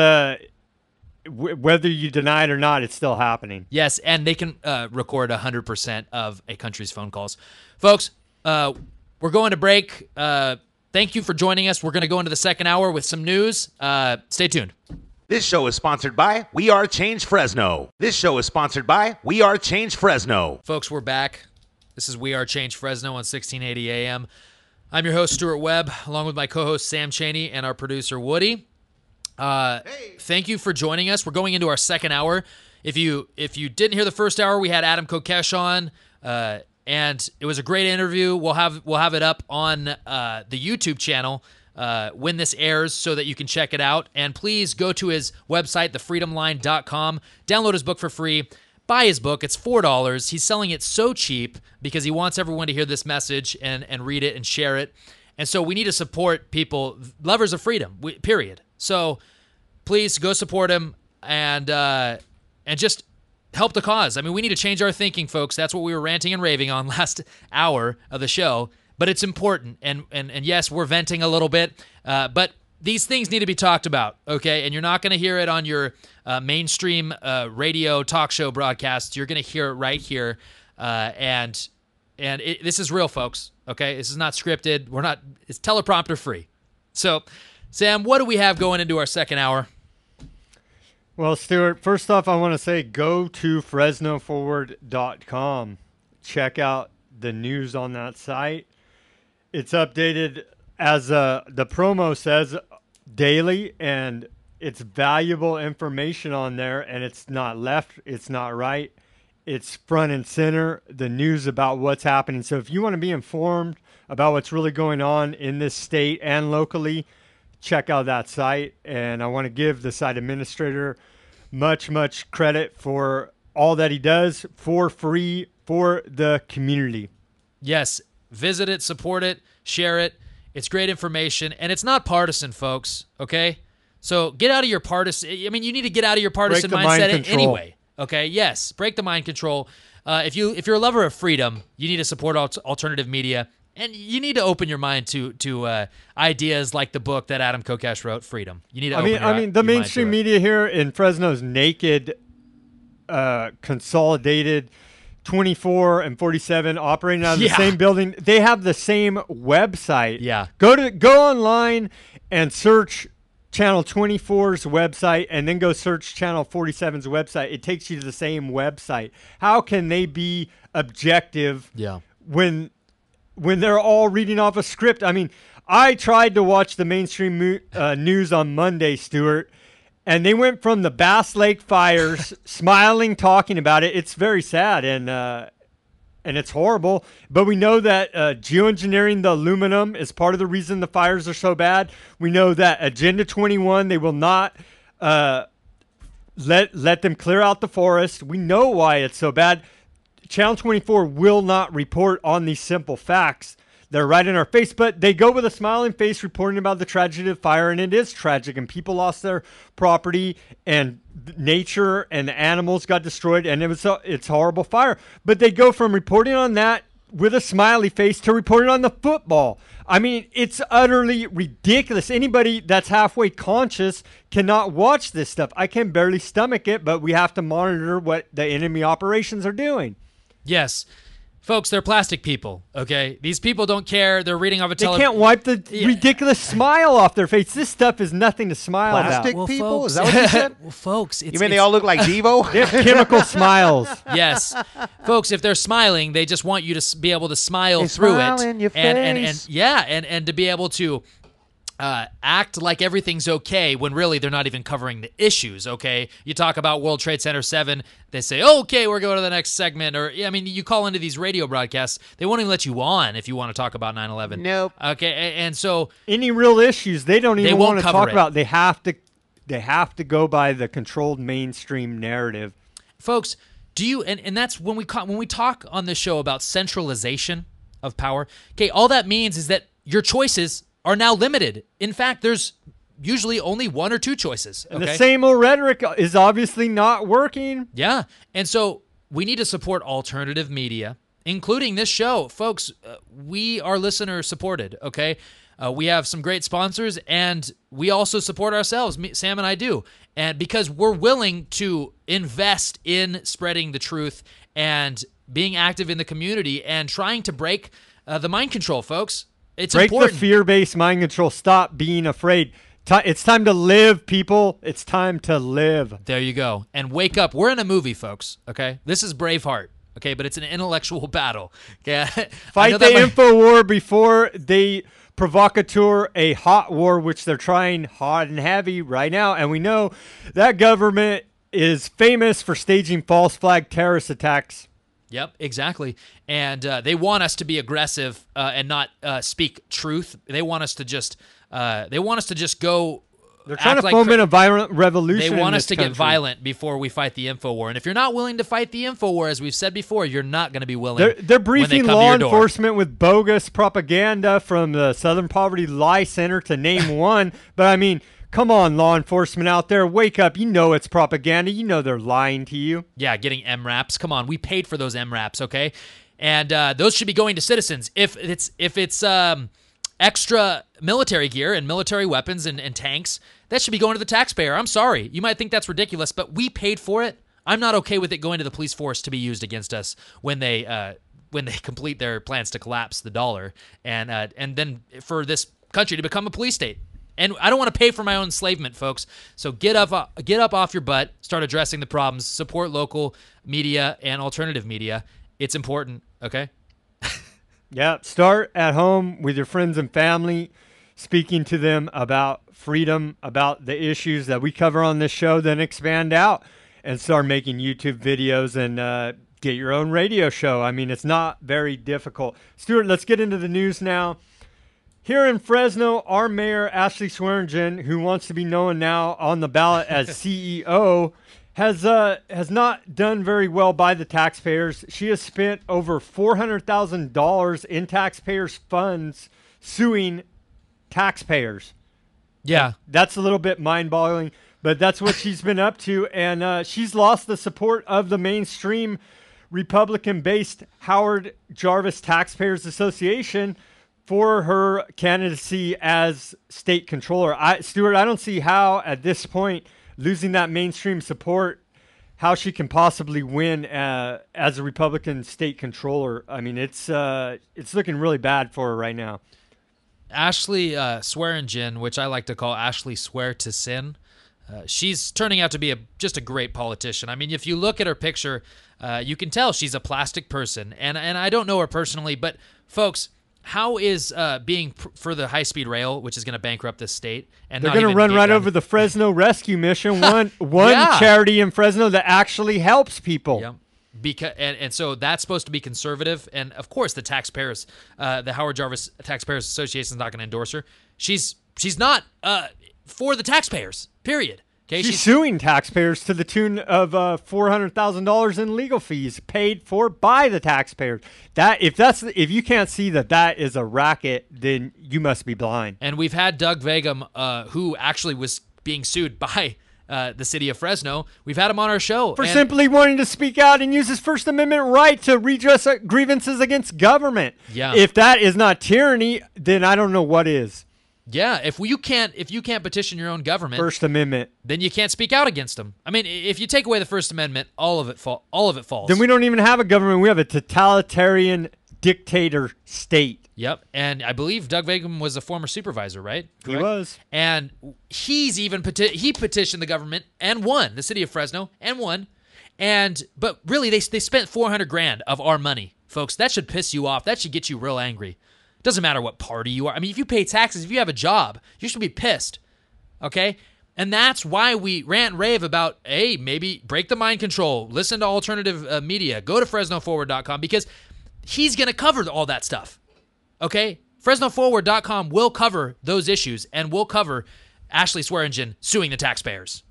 whether you deny it or not, it's still happening. Yes, and they can record 100% of a country's phone calls. Folks, we're going to break. Thank you for joining us. We're going to go into the second hour with some news. Stay tuned. This show is sponsored by We Are Change Fresno. This show is sponsored by We Are Change Fresno. Folks, we're back. This is We Are Change Fresno on 1680 AM. I'm your host, Stuart Webb, along with my co-host, Sam Chaney, and our producer, Woody. Thank you for joining us. We're going into our second hour. If you didn't hear the first hour, we had Adam Kokesh on, and it was a great interview. We'll have it up on the YouTube channel when this airs so that you can check it out. And please go to his website, thefreedomline.com. Download his book for free. Buy his book. It's $4. He's selling it so cheap because he wants everyone to hear this message and read it and share it. And so we need to support people, lovers of freedom, period. So please go support him and just help the cause. I mean, we need to change our thinking, folks. That's what we were ranting and raving on last hour of the show. But it's important. And yes, we're venting a little bit. But these things need to be talked about, okay? And you're not going to hear it on your mainstream radio talk show broadcasts. You're going to hear it right here. This is real, folks, okay? This is not scripted. It's teleprompter free. So, Sam, what do we have going into our second hour? Well, Stuart, first off, I want to say go to FresnoForward.com. Check out the news on that site. It's updated, as the promo says, daily, and it's valuable information on there, and it's not left, it's not right. It's front and center, the news about what's happening. So if you want to be informed about what's really going on in this state and locally, check out that site. And I want to give the site administrator much credit for all that he does for free for the community. Yes, visit it, support it, share it. It's great information, and it's not partisan, folks, okay? So get out of your partisan, you need to get out of your partisan mindset anyway, okay? Yes, break the mind control. If you're a lover of freedom, you need to support alternative media, and you need to open your mind to ideas like the book that Adam Kokesh wrote, Freedom. You need to the mainstream media here in Fresno is naked, consolidated, 24 and 47 operating out of the same building. They have the same website. Yeah. Go online and search Channel 24's website and then go search Channel 47's website. It takes you to the same website. How can they be objective when they're all reading off a script? I mean, I tried to watch the mainstream news on Monday, Stuart, and they went from the Bass Lake fires, smiling, talking about it. It's very sad, and it's horrible. But we know that geoengineering the aluminum is part of the reason the fires are so bad. We know that Agenda 21, they will not let them clear out the forest. We know why it's so bad. Channel 24 will not report on these simple facts. They're right in our face, but they go with a smiling face reporting about the tragedy of fire, and it is tragic, and people lost their property, and nature and the animals got destroyed, and it's a horrible fire. But they go from reporting on that with a smiley face to reporting on the football. I mean, it's utterly ridiculous. Anybody that's halfway conscious cannot watch this stuff. I can barely stomach it, but we have to monitor what the enemy operations are doing. Yes. Folks, they're plastic people, okay? These people don't care. They're reading off a They television. can't wipe the ridiculous smile off their face. This stuff is nothing to smile Plastic about. people? Folks, Is that what you said? well, folks, You mean they all look like Devo? They have chemical smiles. Yes. Folks, if they're smiling, they just want you to be able to smile They through smile it. in your and face. to be able to act like everything's okay when really they're not even covering the issues, okay? You talk about World Trade Center 7, they say, okay, we're going to the next segment. Or, I mean, you call into these radio broadcasts, they won't even let you on if you want to talk about 9/11. Nope. Okay, and so Any real issues, they don't even won't want to cover talk it. about. They have to go by the controlled mainstream narrative. folks, do you and that's when we talk on this show about centralization of power. Okay, all that means is that your choices are now limited. In fact, there's usually only one or two choices. And Okay? the same old rhetoric is obviously not working. Yeah, and so we need to support alternative media, including this show. Folks, we are listener supported, okay? We have some great sponsors, and we also support ourselves. Sam and I do. And because we're willing to invest in spreading the truth and being active in the community and trying to break the mind control, folks. It's Break important. the fear-based mind control. Stop being afraid. It's time to live, people. It's time to live. There you go. And wake up. We're in a movie, folks, okay? This is Braveheart, okay? But it's an intellectual battle, okay? Fight the info war before they provocateur a hot war, which they're trying hot and heavy right now. And we know that government is famous for staging false flag terrorist attacks. Yep, exactly. And they want us to be aggressive and not speak truth. They want us to just go. They're trying to like foment a violent revolution. They want in us this to get country. violent before we fight the info war. And if you're not willing to fight the info war, as we've said before, you're not going to be willing. They're when briefing they come to law your door. enforcement with bogus propaganda from the Southern Poverty Lie Center, to name one. But I mean, come on, law enforcement out there, wake up! You know it's propaganda. You know they're lying to you. Yeah, getting MRAPs. Come on, we paid for those MRAPs, okay? And those should be going to citizens. If it's extra military gear and military weapons and tanks, that should be going to the taxpayer. I'm sorry. You might think that's ridiculous, but we paid for it. I'm not okay with it going to the police force to be used against us when they complete their plans to collapse the dollar and then for this country to become a police state. And I don't want to pay for my own enslavement, folks. So get up off your butt, start addressing the problems, support local media and alternative media. It's important, okay? Yeah, start at home with your friends and family, speaking to them about freedom, about the issues that we cover on this show, then expand out and start making YouTube videos and get your own radio show. I mean, it's not very difficult. Stuart, let's get into the news now. Here in Fresno, our mayor, Ashley Swearingen, who wants to be known now on the ballot as CEO, has not done very well by the taxpayers. She has spent over $400,000 in taxpayers' funds suing taxpayers. Yeah. That's a little bit mind-boggling, but that's what she's been up to, and she's lost the support of the mainstream Republican-based Howard Jarvis Taxpayers Association for her candidacy as state controller. Stuart, I don't see how at this point, losing that mainstream support, how she can possibly win as a Republican state controller. I mean, it's looking really bad for her right now. Ashley Swearingen, which I like to call Ashley Swear to Sin, she's turning out to be just a great politician. I mean, if you look at her picture, you can tell she's a plastic person. And I don't know her personally, but folks, How is being for the high-speed rail, which is going to bankrupt this state, and they're going to run right over the Fresno Rescue Mission, one Yeah. charity in Fresno that actually helps people. Yep. Because and so that's supposed to be conservative, and of course the taxpayers, the Howard Jarvis Taxpayers Association is not going to endorse her. She's not for the taxpayers. Period. Okay, She's suing taxpayers to the tune of $400,000 in legal fees paid for by the taxpayers. If you can't see that is a racket, then you must be blind. And we've had Doug Vagum, who actually was being sued by the city of Fresno. We've had him on our show For simply wanting to speak out and use his First Amendment right to redress grievances against government. Yeah. If that is not tyranny, then I don't know what is. Yeah, if you can't petition your own government, First Amendment. then you can't speak out against them. I mean, if you take away the First Amendment, all of it falls. Then we don't even have a government. We have a totalitarian dictator state. Yep, and I believe Doug Vagum was a former supervisor, right? He was. And he's even he petitioned the government and won, the city of Fresno, and won. But really, they spent $400,000 of our money, folks. That should piss you off. That should get you real angry. Doesn't matter what party you are. I mean, if you pay taxes, if you have a job, you should be pissed, okay? And that's why we rant and rave about, hey, maybe break the mind control, listen to alternative media, go to FresnoForward.com, because he's going to cover all that stuff, okay? FresnoForward.com will cover those issues, and will cover Ashley Swearingen suing the taxpayers,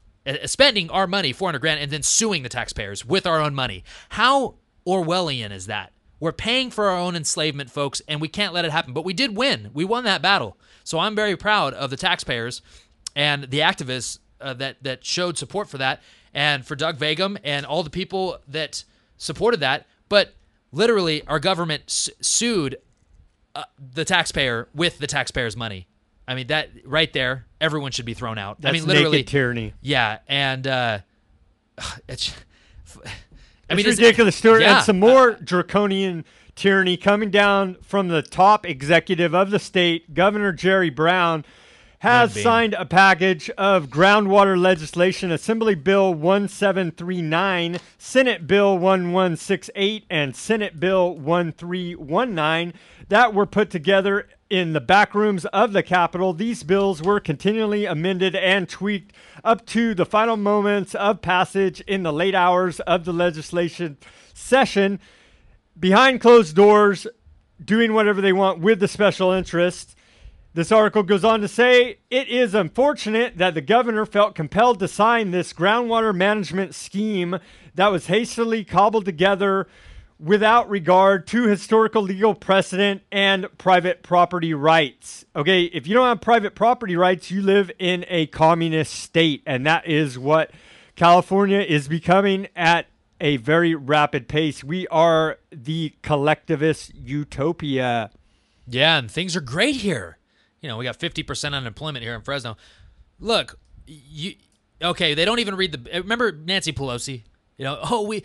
spending our money, $400,000, and then suing the taxpayers with our own money. How Orwellian is that? We're paying for our own enslavement, folks, and we can't let it happen. But we did win. We won that battle. So I'm very proud of the taxpayers and the activists that showed support for that, and for Doug Vagum and all the people that supported that. But literally, our government sued the taxpayer with the taxpayer's money. I mean, that right there, everyone should be thrown out. That's I mean, literally, naked tyranny. Yeah, and it's... It's ridiculous, Stuart. Yeah. And some more draconian tyranny coming down from the top executive of the state. Governor Jerry Brown has signed a package of groundwater legislation, Assembly Bill 1739, Senate Bill 1168, and Senate Bill 1319 that were put together in the back rooms of the Capitol. These bills were continually amended and tweaked up to the final moments of passage in the late hours of the legislation session, behind closed doors, doing whatever they want with the special interests. This article goes on to say, it is unfortunate that the governor felt compelled to sign this groundwater management scheme that was hastily cobbled together without regard to historical legal precedent and private property rights. Okay, if you don't have private property rights, you live in a communist state, and that is what California is becoming at a very rapid pace. We are the collectivist utopia. Yeah, and things are great here. You know, we got 50% unemployment here in Fresno. Look, okay, they don't even read the... Remember Nancy Pelosi? You know, oh, we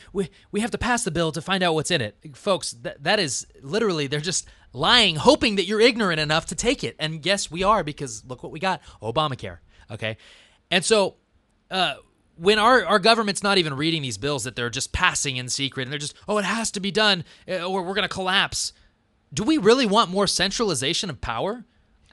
have to pass the bill to find out what's in it. Folks, that is literally, they're just lying, hoping that you're ignorant enough to take it. And yes, we are, because look what we got, Obamacare, okay? And so when our government's not even reading these bills that they're just passing in secret, and they're just, oh, it has to be done, or we're going to collapse. Do we really want more centralization of power?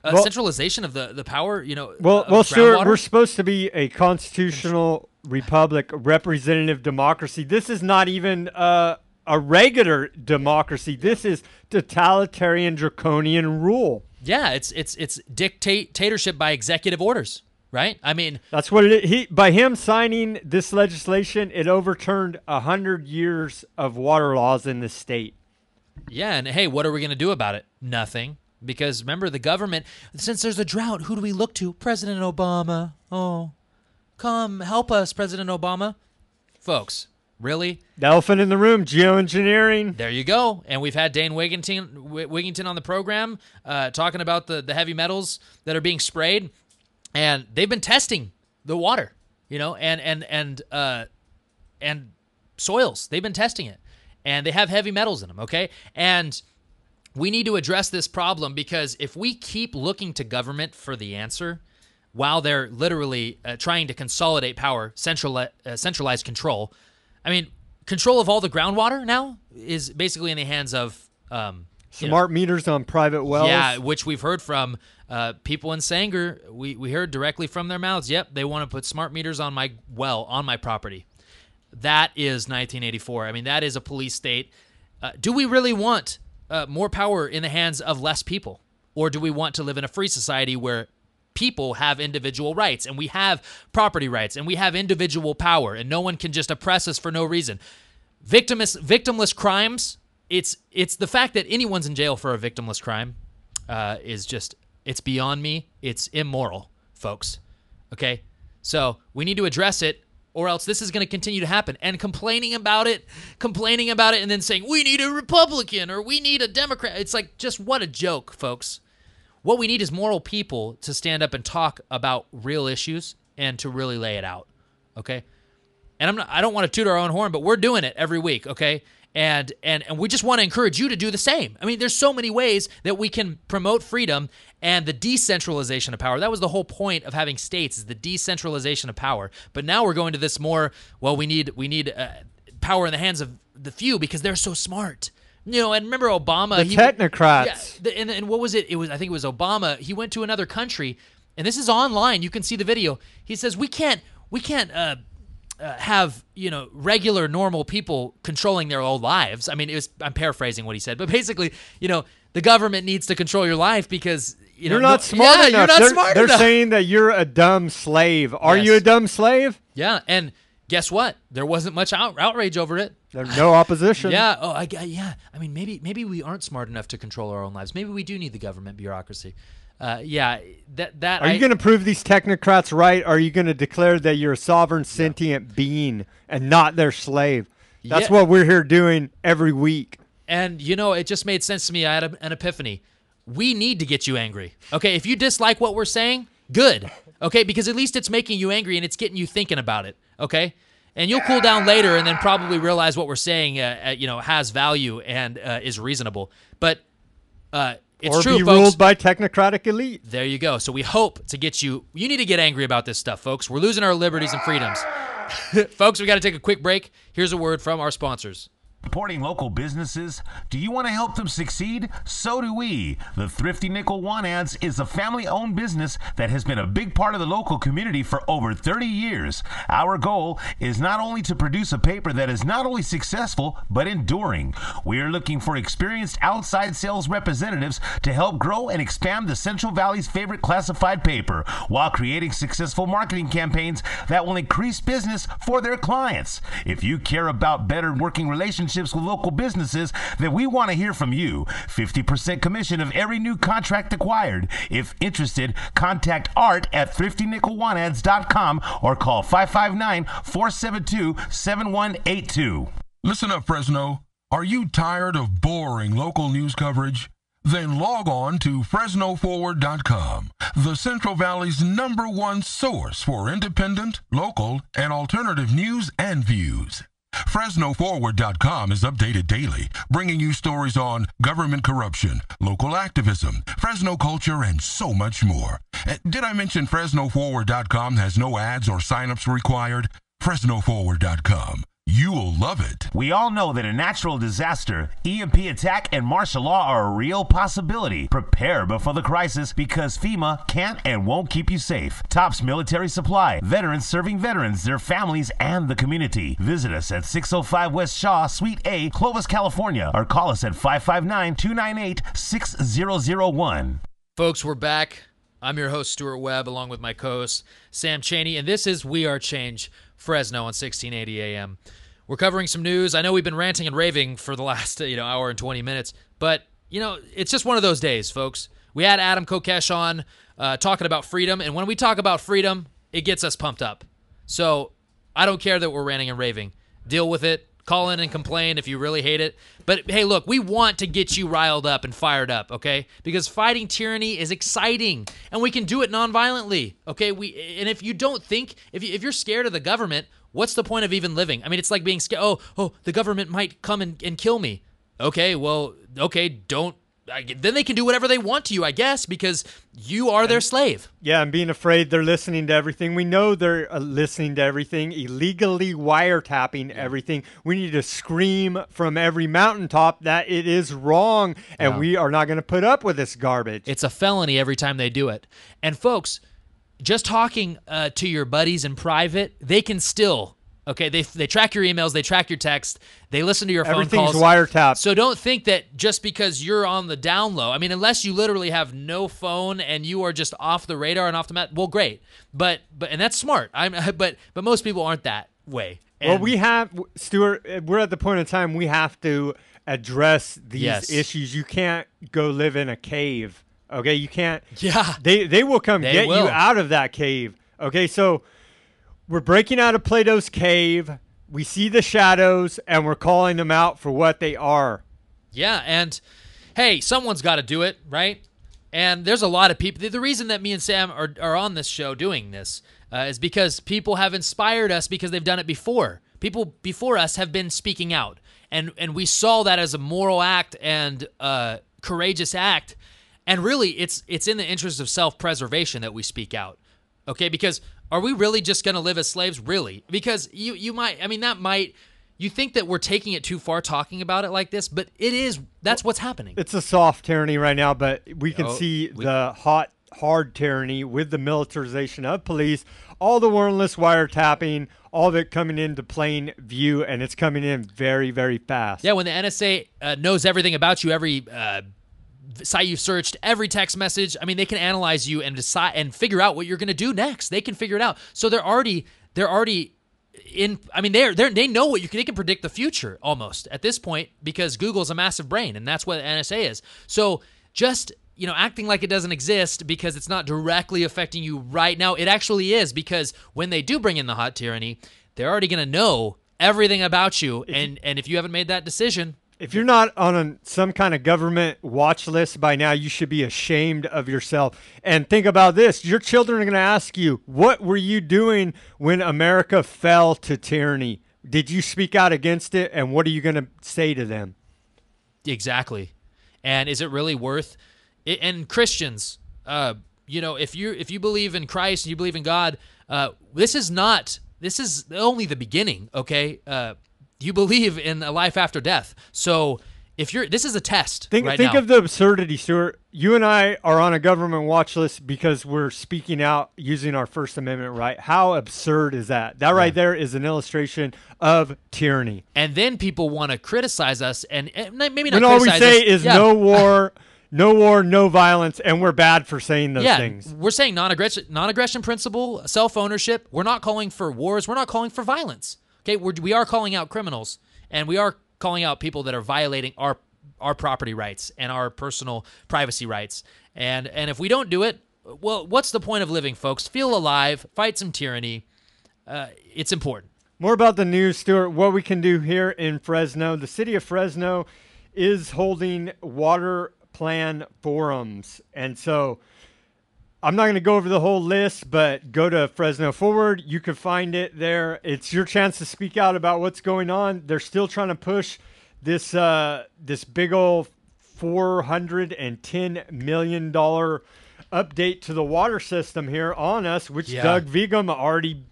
Centralization of the power, you know, well, sir, we're supposed to be a constitutional republic, representative democracy. This is not even a regular democracy. This is totalitarian, draconian rule. Yeah, it's dictatorship by executive orders, right? I mean, that's what it is. By him signing this legislation, it overturned 100 years of water laws in the state. Yeah, and hey, what are we going to do about it? Nothing. Because remember, the government, since there's a drought, who do we look to? President Obama. Oh, come help us, President Obama. Folks, really? The elephant in the room, geoengineering. There you go. And we've had Dane Wigington on the program talking about the heavy metals that are being sprayed. And they've been testing the water, you know, and soils. They've been testing it. And they have heavy metals in them, okay? And we need to address this problem, because if we keep looking to government for the answer while they're literally trying to consolidate power, centralize control, I mean, control of all the groundwater now is basically in the hands of Smart meters on private wells. Yeah, which we've heard from people in Sanger. We heard directly from their mouths. Yep, they want to put smart meters on my well, on my property. That is 1984. I mean, that is a police state. Do we really want more power in the hands of less people? Or do we want to live in a free society where people have individual rights and we have property rights and we have individual power and no one can just oppress us for no reason? Victimless crimes, it's the fact that anyone's in jail for a victimless crime is just, it's beyond me. It's immoral, folks. Okay? So we need to address it, or else this is going to continue to happen. And complaining about it, and then saying, we need a Republican or we need a Democrat. It's like, just what a joke, folks. What we need is moral people to stand up and talk about real issues and to really lay it out, okay? And I don't want to toot our own horn, but we're doing it every week, okay? And we just want to encourage you to do the same. I mean, there's so many ways that we can promote freedom and the decentralization of power. That was the whole point of having states, is the decentralization of power. But now we're going to this more, well, we need power in the hands of the few because they're so smart. You know, and remember Obama. The technocrats. Yeah, and what was it? I think it was Obama. He went to another country, and this is online. You can see the video. He says, we can't have, regular, normal people controlling their own lives. I mean, I'm paraphrasing what he said, but basically, the government needs to control your life because you're not smart enough. You're not smart enough. They're saying that you're a dumb slave. Are you a dumb slave? Yeah, and guess what? There wasn't much outrage over it. There's no opposition. Yeah. Oh, yeah. I mean, maybe we aren't smart enough to control our own lives. Maybe we do need the government bureaucracy. Yeah. Are you going to prove these technocrats right? Or are you going to declare that you're a sovereign, sentient being and not their slave? That's what we're here doing every week. And it just made sense to me. I had an epiphany. We need to get you angry. Okay, if you dislike what we're saying, good. Okay, because at least it's making you angry and it's getting you thinking about it. Okay. And you'll cool down later and then probably realize what we're saying, has value and is reasonable. But it's true, folks. Or be ruled by technocratic elite. There you go. So we hope to get you. You need to get angry about this stuff, folks. We're losing our liberties and freedoms. Folks, we got to take a quick break. Here's a word from our sponsors. Supporting local businesses? Do you want to help them succeed? So do we. The Thrifty Nickel Want Ads is a family-owned business that has been a big part of the local community for over 30 years. Our goal is not only to produce a paper that is not only successful, but enduring. We are looking for experienced outside sales representatives to help grow and expand the Central Valley's favorite classified paper while creating successful marketing campaigns that will increase business for their clients. If you care about better working relationships with local businesses, then we want to hear from you. 50% commission of every new contract acquired. If interested, contact Art at thriftynickelwantads.com or call 559-472-7182. Listen up, Fresno. Are you tired of boring local news coverage? Then log on to FresnoForward.com, the Central Valley's #1 source for independent, local, and alternative news and views. FresnoForward.com is updated daily, bringing you stories on government corruption, local activism, Fresno culture, and so much more. Did I mention FresnoForward.com has no ads or signups required? FresnoForward.com. You'll love it. We all know that a natural disaster, EMP attack, and martial law are a real possibility. Prepare before the crisis because FEMA can't and won't keep you safe. Tops Military Supply. Veterans serving veterans, their families, and the community. Visit us at 605 West Shaw, Suite A, Clovis, California, or call us at 559-298-6001. Folks, we're back. I'm your host, Stuart Webb, along with my co-host, Sam Chaney, and this is We Are Change Fresno on 1680 AM. We're covering some news. I know we've been ranting and raving for the last hour and 20 minutes, but it's just one of those days, folks. We had Adam Kokesh on talking about freedom, and when we talk about freedom, it gets us pumped up. So I don't care that we're ranting and raving. Deal with it. Call in and complain if you really hate it. But hey, look, we want to get you riled up and fired up, okay? Because fighting tyranny is exciting, and we can do it nonviolently, okay? And if you don't think, if you're scared of the government, what's the point of even living? I mean, it's like being scared. Oh, the government might come and kill me. Okay, well, don't then they can do whatever they want to you, I guess, because you are their slave. Yeah, and being afraid they're listening to everything. We know they're listening to everything, illegally wiretapping everything. We need to scream from every mountaintop that it is wrong, and we are not going to put up with this garbage. It's a felony every time they do it. And folks, just talking to your buddies in private, they can still... Okay, they track your emails, they track your text, they listen to your phone calls. Everything's wiretapped. So don't think that just because you're on the down low, I mean, unless you literally have no phone and you are just off the radar and off the map, well, great. But and that's smart. But most people aren't that way. And well, we have, Stuart, we're at the point in time we have to address these issues. You can't go live in a cave. Okay, you can't. Yeah. They will come get you out of that cave. Okay, so we're breaking out of Plato's cave. We see the shadows, and we're calling them out for what they are. Yeah, and hey, someone's got to do it, right? And there's a lot of people. The reason that me and Sam are on this show doing this is because people have inspired us because they've done it before. People before us have been speaking out, and we saw that as a moral act and courageous act. And really, it's in the interest of self-preservation that we speak out, okay? Because are we really just going to live as slaves? Really? Because you might, I mean, that might, you think that we're taking it too far talking about it like this, but that's what's happening. It's a soft tyranny right now, but we can see the hard tyranny with the militarization of police, all the warrantless wiretapping, all of it coming into plain view, and it's coming in very, very fast. Yeah, when the NSA knows everything about you, every site you've searched, every text message, I mean, they can analyze you and decide and figure out what you're going to do next. They can figure it out. So they're already in. I mean, they know what they can predict the future almost at this point because Google's a massive brain, and that's what the NSA is. So just acting like it doesn't exist because it's not directly affecting you right now, it actually is, because when they do bring in the hot tyranny, they're already going to know everything about you, and if you haven't made that decision. If you're not on some kind of government watch list by now, you should be ashamed of yourself. And think about this. Your children are going to ask you, what were you doing when America fell to tyranny? Did you speak out against it? And what are you going to say to them? Exactly. And is it really worth it? And Christians, if you believe in Christ and you believe in God, this is only the beginning, okay? You believe in a life after death. So this is a test. Think of the absurdity, Stuart. You and I are on a government watch list because we're speaking out using our First Amendment right. How absurd is that? That right there is an illustration of tyranny. And then people want to criticize us, and maybe not. When all we say is no war, no violence, and we're bad for saying those things. We're saying non-aggression principle, self-ownership. We're not calling for wars. We're not calling for violence. Okay, we are calling out criminals, and we are calling out people that are violating our property rights and our personal privacy rights. And if we don't do it, well, what's the point of living, folks? Feel alive, fight some tyranny. It's important. More about the news, Stuart, what we can do here in Fresno. The city of Fresno is holding water plan forums, and so I'm not going to go over the whole list, but go to Fresno Forward. You can find it there. It's your chance to speak out about what's going on. They're still trying to push this big old $410 million update to the water system here on us, which Doug Vigum already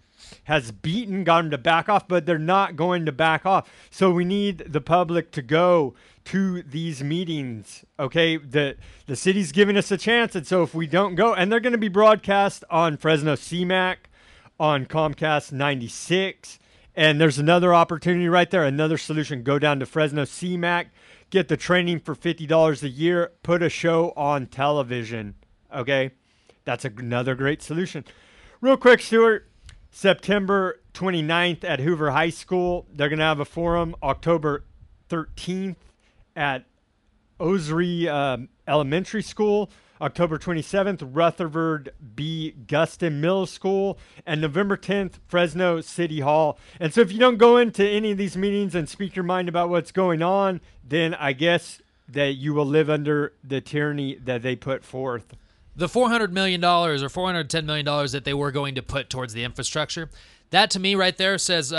has beaten, got him to back off, but they're not going to back off. So we need the public to go to these meetings, okay? The city's giving us a chance, and so if we don't go, and they're going to be broadcast on Fresno CMAC, on Comcast 96, and there's another opportunity right there, another solution. Go down to Fresno CMAC, get the training for $50 a year, put a show on television, okay? That's another great solution. Real quick, Stuart, September 29th at Hoover High School, they're going to have a forum. October 13th at Osary Elementary School, October 27th, Rutherford B. Gustin Middle School, and November 10th, Fresno City Hall. And so if you don't go into any of these meetings and speak your mind about what's going on, then I guess that you will live under the tyranny that they put forth. The $400 million or $410 million that they were going to put towards the infrastructure, that to me right there says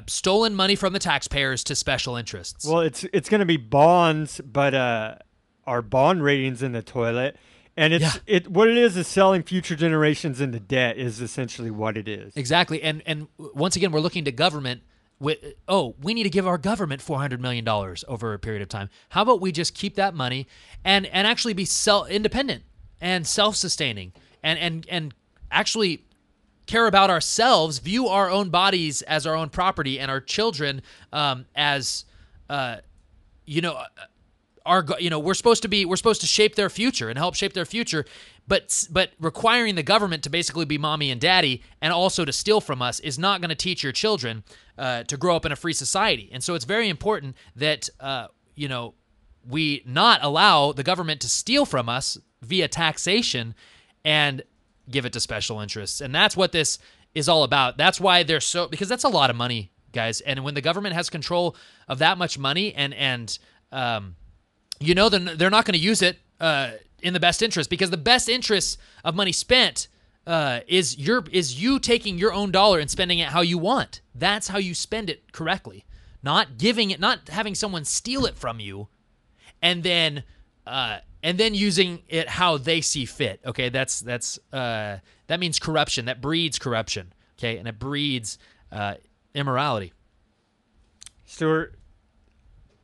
stolen money from the taxpayers to special interests. Well, it's going to be bonds, but our bond ratings in the toilet. And what it is selling future generations into debt is essentially what it is. Exactly. And once again, we're looking to government we need to give our government $400 million over a period of time. How about we just keep that money and actually be independent and self-sustaining and actually care about ourselves, view our own bodies as our own property and our children as we're supposed to shape their future and help shape their future, but requiring the government to basically be mommy and daddy and also to steal from us is not going to teach your children to grow up in a free society. And so it's very important that we not allow the government to steal from us via taxation and give it to special interests. And that's what this is all about. That's why because that's a lot of money, guys. And when the government has control of that much money then they're not going to use it in the best interest, because the best interest of money spent is you taking your own dollar and spending it how you want. That's how you spend it correctly, not giving it, not having someone steal it from you, and then using it how they see fit. Okay, that means corruption. That breeds corruption. Okay, and it breeds immorality. Stuart,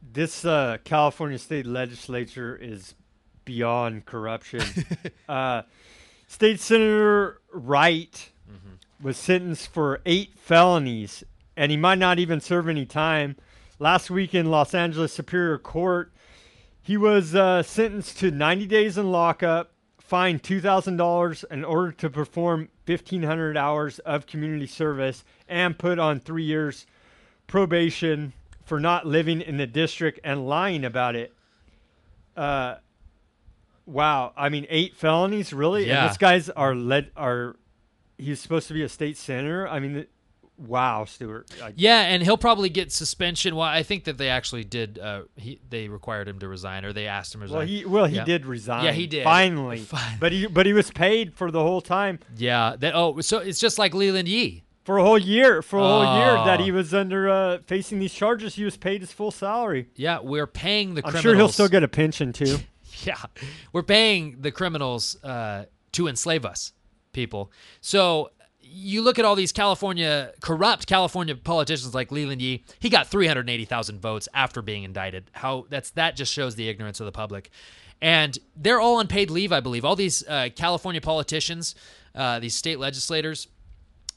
this California state legislature is beyond corruption. State Senator Wright was sentenced for 8 felonies, and he might not even serve any time. Last week in Los Angeles Superior Court, he was sentenced to 90 days in lockup, fined $2,000 in order to perform 1,500 hours of community service, and put on 3 years probation for not living in the district and lying about it. Wow. I mean, 8 felonies, really? Yeah. And this guy's he's supposed to be a state senator? I mean, wow, Stuart. Yeah, and he'll probably get suspension. Well, I think that they actually did. They required him to resign, or they asked him to resign. He did resign. Yeah, he did. Finally. But he was paid for the whole time. Yeah. So it's just like Leland Yee. For a whole year. That he was under facing these charges, he was paid his full salary. Yeah, we're paying the criminals. I'm sure he'll still get a pension, too. Yeah, we're paying the criminals to enslave us, people. So you look at all these corrupt California politicians like Leland Yee. He got 380,000 votes after being indicted. That just shows the ignorance of the public. And they're all on paid leave, I believe. All these California politicians, these state legislators,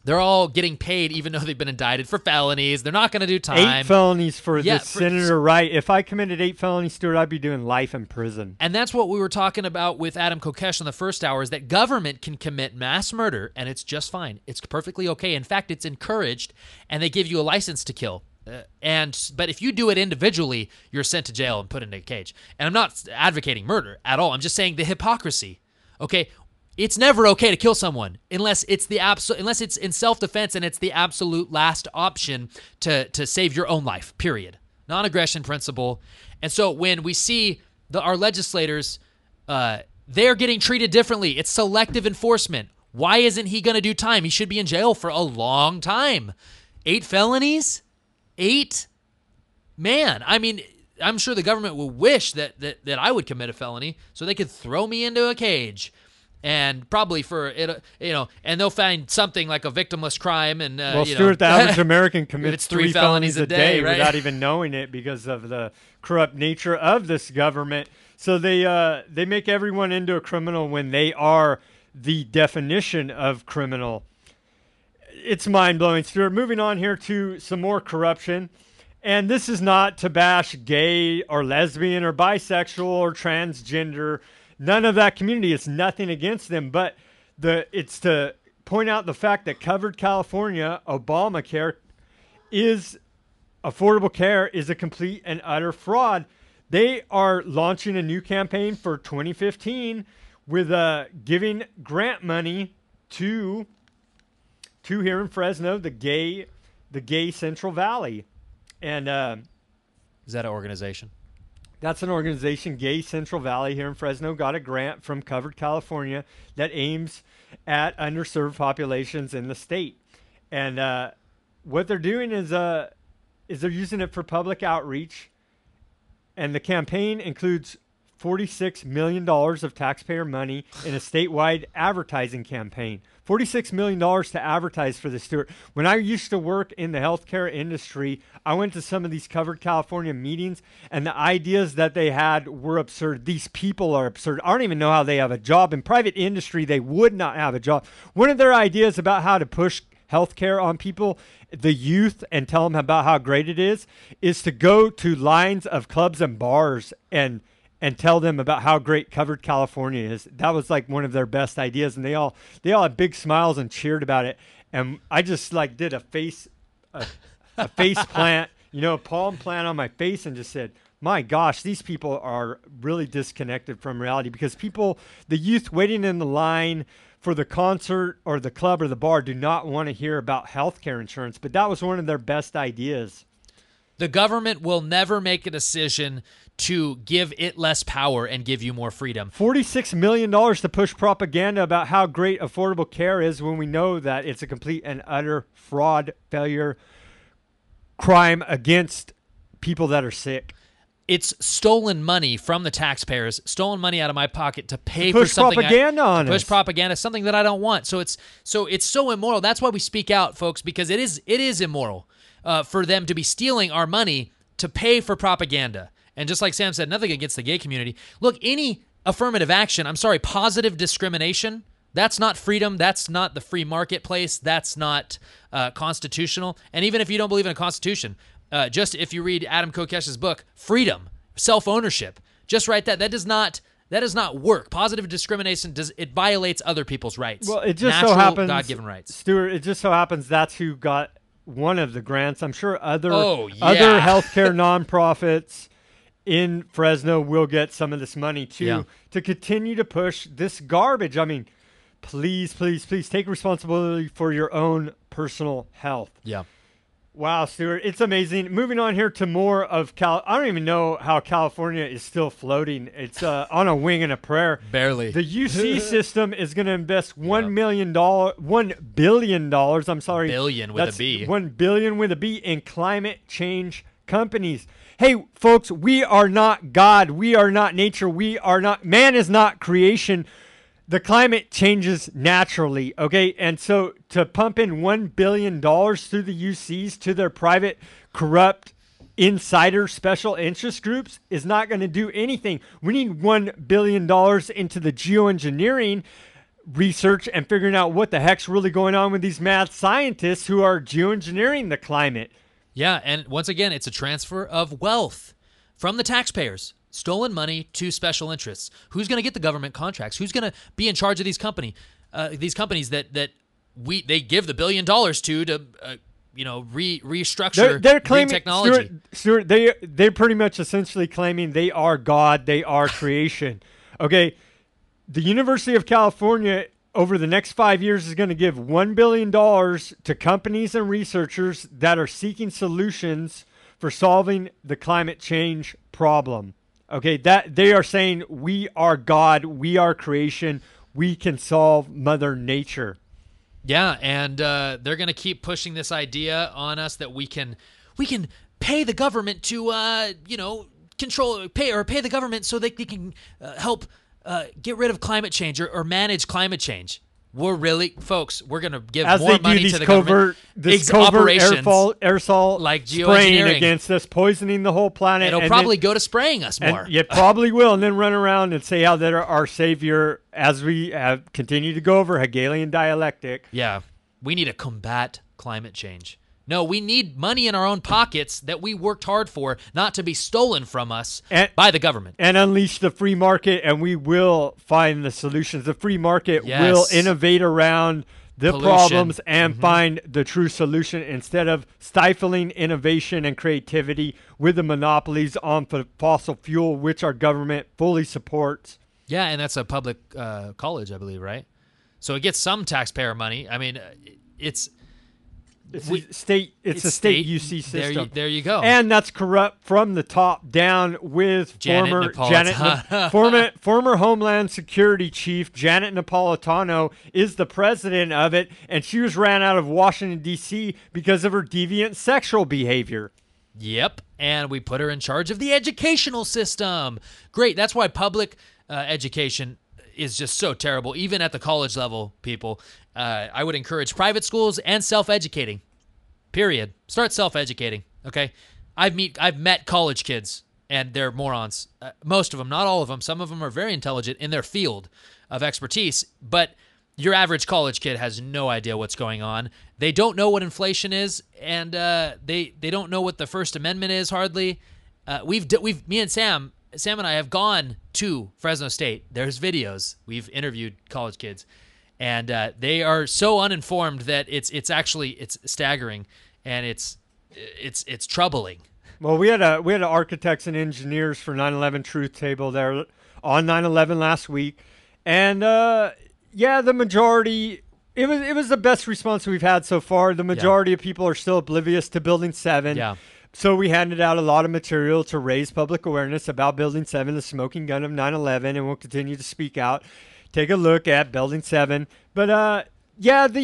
they're all getting paid even though they've been indicted for felonies. They're not going to do time. 8 felonies for Senator Wright. If I committed 8 felonies, Stuart, I'd be doing life in prison. And that's what we were talking about with Adam Kokesh in the first hour, is that government can commit mass murder, and it's just fine. It's perfectly okay. In fact, it's encouraged, and they give you a license to kill. But if you do it individually, you're sent to jail and put in a cage. And I'm not advocating murder at all. I'm just saying the hypocrisy. Okay, it's never okay to kill someone unless it's in self-defense and it's the absolute last option to save your own life, period. Non-aggression principle. And so when we see our legislators, they're getting treated differently. It's selective enforcement. Why isn't he going to do time? He should be in jail for a long time. 8 felonies? 8? Man, I mean, I'm sure the government will wish that I would commit a felony so they could throw me into a cage. And probably for it, and they'll find something like a victimless crime. And Stuart, the average American commits 3 felonies a day, right? Without even knowing it because of the corrupt nature of this government. So they make everyone into a criminal when they are the definition of criminal. It's mind blowing, Stuart. Moving on here to some more corruption. And this is not to bash gay or lesbian or bisexual or transgender. None of that community. It's nothing against them, but it's to point out the fact that covered California, Obamacare, is affordable care is a complete and utter fraud. They are launching a new campaign for 2015 with giving grant money to here in Fresno, the gay Central Valley, and is that an organization? That's an organization, Gay Central Valley here in Fresno, got a grant from Covered California that aims at underserved populations in the state. And what they're doing is they're using it for public outreach. And the campaign includes $46 million of taxpayer money in a statewide advertising campaign. $46 million to advertise for the Stewart. When I used to work in the healthcare industry, I went to some of these Covered California meetings, and the ideas that they had were absurd. These people are absurd. I don't even know how they have a job. In private industry, they would not have a job. One of their ideas about how to push healthcare on people, the youth, and tell them about how great it is to go to lines of clubs and bars and tell them about how great Covered California is. That was like one of their best ideas, and they all had big smiles and cheered about it. And I just like did a face plant, a palm plant on my face, and just said, my gosh, these people are really disconnected from reality, because the youth waiting in the line for the concert or the club or the bar do not want to hear about healthcare insurance. But that was one of their best ideas. The government will never make a decision to give it less power and give you more freedom. $46 million to push propaganda about how great affordable care is, when we know that it's a complete and utter fraud, failure, crime against people that are sick. It's stolen money from the taxpayers, stolen money out of my pocket to pay push for something. Propaganda on us. Push propaganda, something that I don't want. So it's so immoral. That's why we speak out, folks, because it is immoral for them to be stealing our money to pay for propaganda. And just like Sam said, nothing against the gay community. Look, any affirmative action, positive discrimination, that's not freedom. That's not the free marketplace. That's not constitutional. And even if you don't believe in a constitution, just if you read Adam Kokesh's book, Freedom, Self-Ownership, just write that. That does not work. Positive discrimination it violates other people's rights. Well, it just natural, so happens, God-given rights. Stuart, it just so happens that's who got one of the grants. I'm sure other yeah. healthcare nonprofits in Fresno will get some of this money too, to continue to push this garbage. Please, please, please take responsibility for your own personal health. Yeah. Wow, Stuart, it's amazing. Moving on here to more of I don't even know how California is still floating. It's on a wing and a prayer. Barely. The UC system is going to invest $1 billion. I'm sorry. Billion with a B. $1 billion with a B in climate change companies. Hey, folks, we are not God. We are not nature. Man is not creation. The climate changes naturally, okay? And so to pump in $1 billion through the UCs to their private, corrupt, insider special interest groups is not going to do anything. We need $1 billion into the geoengineering research and figuring out what the heck's really going on with these mad scientists who are geoengineering the climate. Yeah, and once again, it's a transfer of wealth from the taxpayers. Stolen money to special interests. Who's going to get the government contracts? Who's going to be in charge of these companies that they give the $1 billion to restructure they're claiming, technology? Stuart, they're pretty much essentially claiming they are God, they are creation. Okay, the University of California over the next 5 years is going to give $1 billion to companies and researchers that are seeking solutions for solving the climate change problem. Okay, that they are saying we are God, we are creation, we can solve Mother Nature. Yeah, and they're going to keep pushing this idea on us that we can pay the government to pay the government so they can help get rid of climate change or manage climate change. We're really, folks, we're going to give more money to the government. This covert operations aerosol like spraying geoengineering against us, poisoning the whole planet. It'll probably go to spraying us more. You probably will, and then run around and say how they're our savior as we have continued to go over Hegelian dialectic. Yeah, we need to combat climate change. No, we need money in our own pockets that we worked hard for, not to be stolen from us by the government. And unleash the free market, and we will find the solutions. The free market will innovate around the problems and find the true solution instead of stifling innovation and creativity with the monopolies on fossil fuel, which our government fully supports. Yeah, and that's a public college, I believe, right? So it gets some taxpayer money. It's a state UC system. There you go. And that's corrupt from the top down with former Homeland Security Chief Janet Napolitano is the president of it, and she was ran out of Washington, D.C. because of her deviant sexual behavior. Yep, and we put her in charge of the educational system. Great. That's why public education is just so terrible, even at the college level, people. I would encourage private schools and self-educating, period. Start self-educating, okay? I've met college kids, and they're morons. Most of them, not all of them. Some of them are very intelligent in their field of expertise, but your average college kid has no idea what's going on. They don't know what inflation is, and they don't know what the First Amendment is hardly. Me and Sam and I have gone to Fresno State. There's videos. We've interviewed college kids, and they are so uninformed that it's staggering, and it's troubling. Well, we had architects and engineers for 9/11 Truth Table there on 9/11 last week, and the majority. It was the best response we've had so far. The majority of people are still oblivious to Building 7. Yeah. So we handed out a lot of material to raise public awareness about Building 7, the smoking gun of 9/11, and we'll continue to speak out. Take a look at Building 7. But I had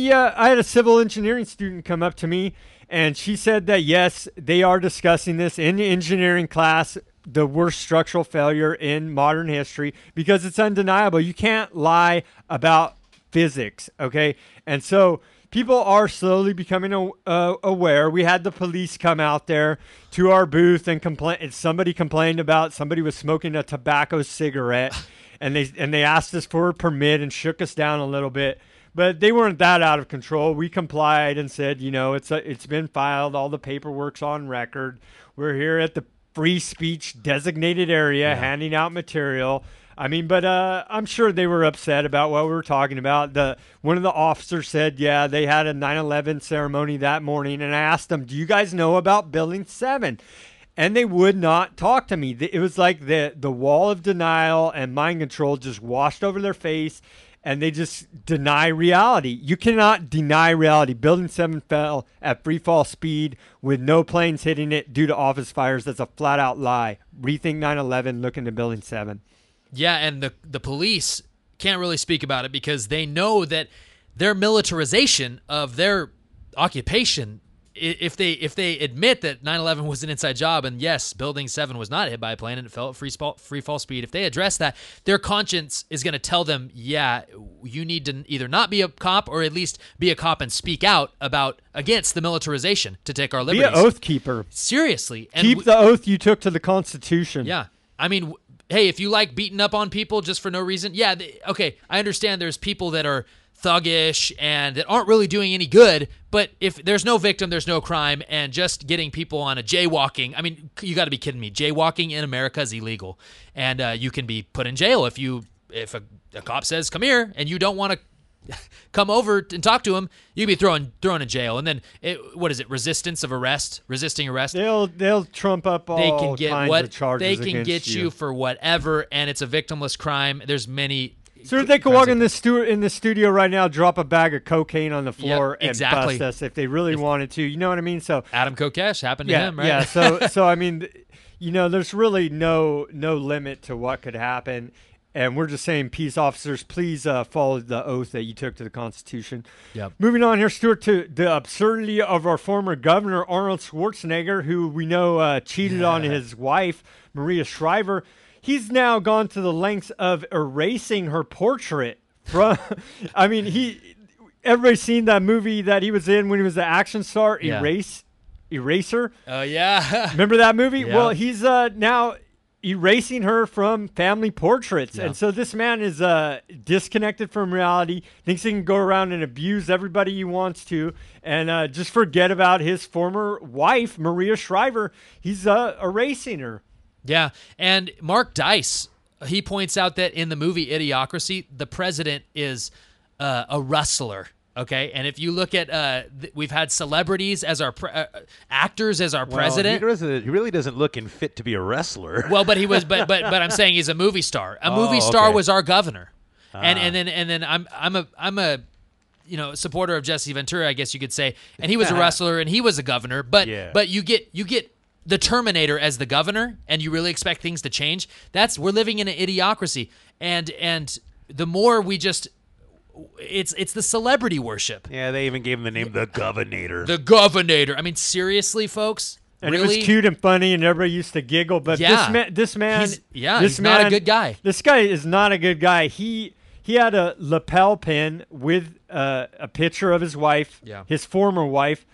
a civil engineering student come up to me, and she said that, yes, they are discussing this in the engineering class, the worst structural failure in modern history, because it's undeniable. You can't lie about physics, okay? And so people are slowly becoming aware. We had the police come out there to our booth and complain. Somebody complained about somebody was smoking a tobacco cigarette, and they asked us for a permit and shook us down a little bit. But they weren't that out of control. We complied and said, it's been filed. All the paperwork's on record. We're here at the free speech designated area handing out material. I mean, but I'm sure they were upset about what we were talking about. One of the officers said, they had a 9/11 ceremony that morning, and I asked them, do you guys know about Building 7? And they would not talk to me. It was like the wall of denial and mind control just washed over their face, and they just deny reality. You cannot deny reality. Building 7 fell at free fall speed with no planes hitting it due to office fires. That's a flat-out lie. Rethink 9/11, look into Building 7. Yeah, and the police can't really speak about it because they know that their militarization of their occupation, if they admit that 9/11 was an inside job and yes, Building 7 was not hit by a plane and it fell at free fall speed, if they address that, their conscience is going to tell them, you need to either not be a cop or at least be a cop and speak out against the militarization to take our liberties. Be an oath keeper. Seriously. And keep the oath you took to the Constitution. Yeah. I mean, hey, if you like beating up on people just for no reason, okay, I understand there's people that are thuggish and that aren't really doing any good, but if there's no victim, there's no crime, and just getting people on a jaywalking, I mean, you got to be kidding me. Jaywalking in America is illegal, and you can be put in jail if a cop says, come here, and you don't want to come over and talk to him, you'd be thrown in jail. And then resisting arrest? They'll trump up all kinds of charges. They can get you for whatever, and it's a victimless crime. There's many. So they could walk in the studio right now, drop a bag of cocaine on the floor, and bust us if they really wanted to. You know what I mean? So Adam Kokesh happened to him, right? Yeah. So I mean, there's really no limit to what could happen. And we're just saying, peace officers, please follow the oath that you took to the Constitution. Yep. Moving on here, Stuart, to the absurdity of our former governor, Arnold Schwarzenegger, who we know cheated on his wife, Maria Shriver. He's now gone to the lengths of erasing her portrait. I mean, everybody's seen that movie that he was in when he was the action star, Eraser. Oh, yeah. Remember that movie? Yeah. Well, he's now erasing her from family portraits. Yeah. And so this man is disconnected from reality, thinks he can go around and abuse everybody he wants to, and just forget about his former wife, Maria Shriver. He's erasing her. Yeah, and Mark Dice, he points out that in the movie Idiocracy, the president is a rustler. Okay, and if you look at, we've had celebrities as our actors as our president. He really doesn't look and fit to be a wrestler. Well, but he was, but I'm saying he's a movie star. A movie star was our governor, and then I'm a supporter of Jesse Ventura, I guess you could say, and he was a wrestler and he was a governor. But you get the Terminator as the governor, and you really expect things to change. We're living in an idiocracy, and the more we just. It's the celebrity worship. Yeah, they even gave him the name the Governator. The Governator. I mean, seriously, folks? And really, it was cute and funny, and everybody used to giggle. But this man, he's not a good guy. This guy is not a good guy. He had a lapel pin with a picture of his wife, his former wife,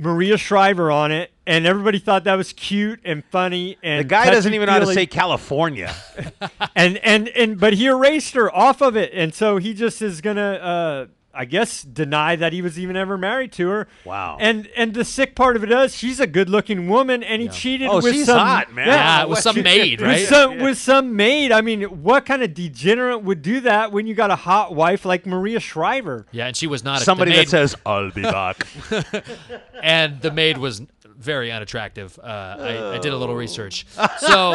Maria Shriver, on it, and everybody thought that was cute and funny. And the guy doesn't even know how to say California. but he erased her off of it, and so he just is gonna, I guess, deny that he was even ever married to her. Wow. And the sick part of it is, she's a good-looking woman, and he cheated with she's some hot, man. Yeah, with some maid, right? With some maid. I mean, what kind of degenerate would do that when you got a hot wife like Maria Shriver? Yeah, and she was not somebody that says, "I'll be back," and the maid was very unattractive. I did a little research. So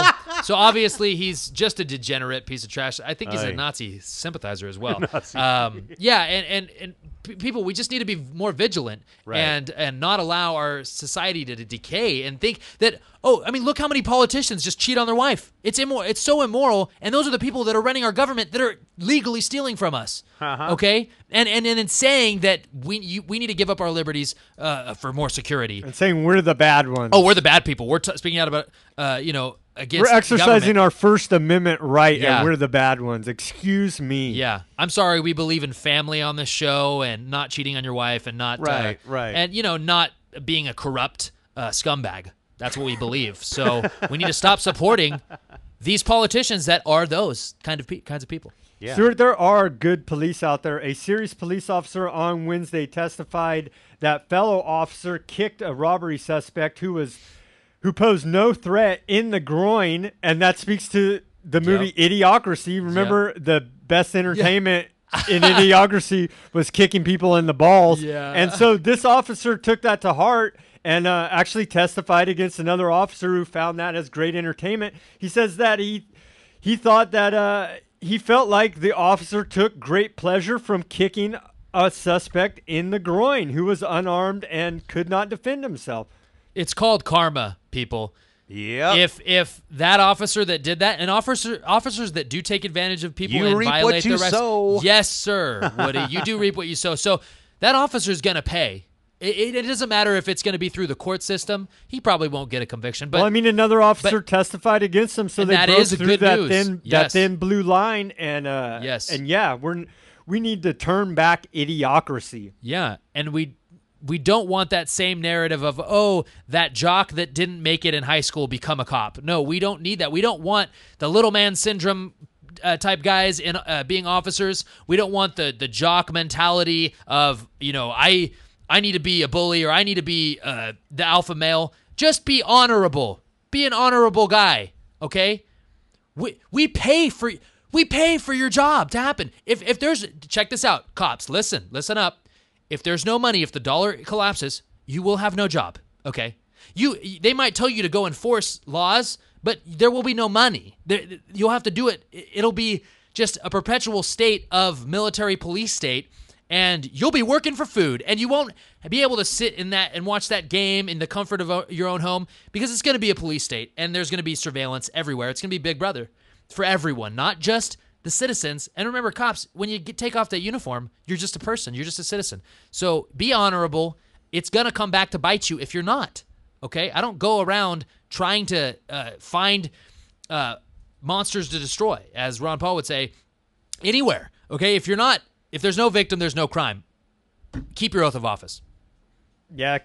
obviously he's just a degenerate piece of trash. I think he's a Nazi sympathizer as well. And people, we just need to be more vigilant and not allow our society to decay and think that, look how many politicians just cheat on their wife. It's immoral. It's so immoral, and those are the people that are running our government that are legally stealing from us. Okay? And it's saying that we need to give up our liberties for more security. And saying we're the bad ones. Oh, we're the bad people. We're speaking out about, against we're exercising government. Our First Amendment right, and we're the bad ones. Excuse me. Yeah. I'm sorry we believe in family on this show and not cheating on your wife and not and not being a corrupt scumbag. That's what we believe. So we need to stop supporting these politicians that are those kinds of people. Yeah. Stuart, there are good police out there. A serious police officer on Wednesday testified that fellow officer kicked a robbery suspect who posed no threat in the groin, and that speaks to the movie Idiocracy. Remember, the best entertainment in Idiocracy was kicking people in the balls. Yeah. And so this officer took that to heart and actually testified against another officer who found that as great entertainment. He says that he thought that he felt like the officer took great pleasure from kicking a suspect in the groin who was unarmed and could not defend himself. It's called karma, people. Yeah. If that officer that did that, and officers that do take advantage of people and violate their rights, sow. Yes, sir, Woody, you do reap what you sow. So that officer's gonna pay. It doesn't matter if it's going to be through the court system. He probably won't get a conviction. But another officer testified against him, so they broke through that thin blue line. And we need to turn back Idiocracy. Yeah, and we don't want that same narrative of, that jock that didn't make it in high school become a cop. No, we don't need that. We don't want the little man syndrome type guys in being officers. We don't want the jock mentality of, I need to be a bully or I need to be the alpha male. Just be honorable. Be an honorable guy, okay? We pay for your job to happen. If there's, check this out, cops, listen up. If there's no money, if the dollar collapses, you will have no job, okay? They might tell you to go enforce laws, but there will be no money. You'll have to do it. It'll be just a perpetual state of military police state. And you'll be working for food, and you won't be able to sit in that and watch that game in the comfort of your own home because it's going to be a police state, and there's going to be surveillance everywhere. It's going to be Big Brother for everyone, not just the citizens. And remember, cops, when you take off that uniform, you're just a person. You're just a citizen. So be honorable. It's going to come back to bite you if you're not, okay? I don't go around trying to find monsters to destroy, as Ron Paul would say, anywhere, okay? If there's no victim, there's no crime. Keep your oath of office. Yeah,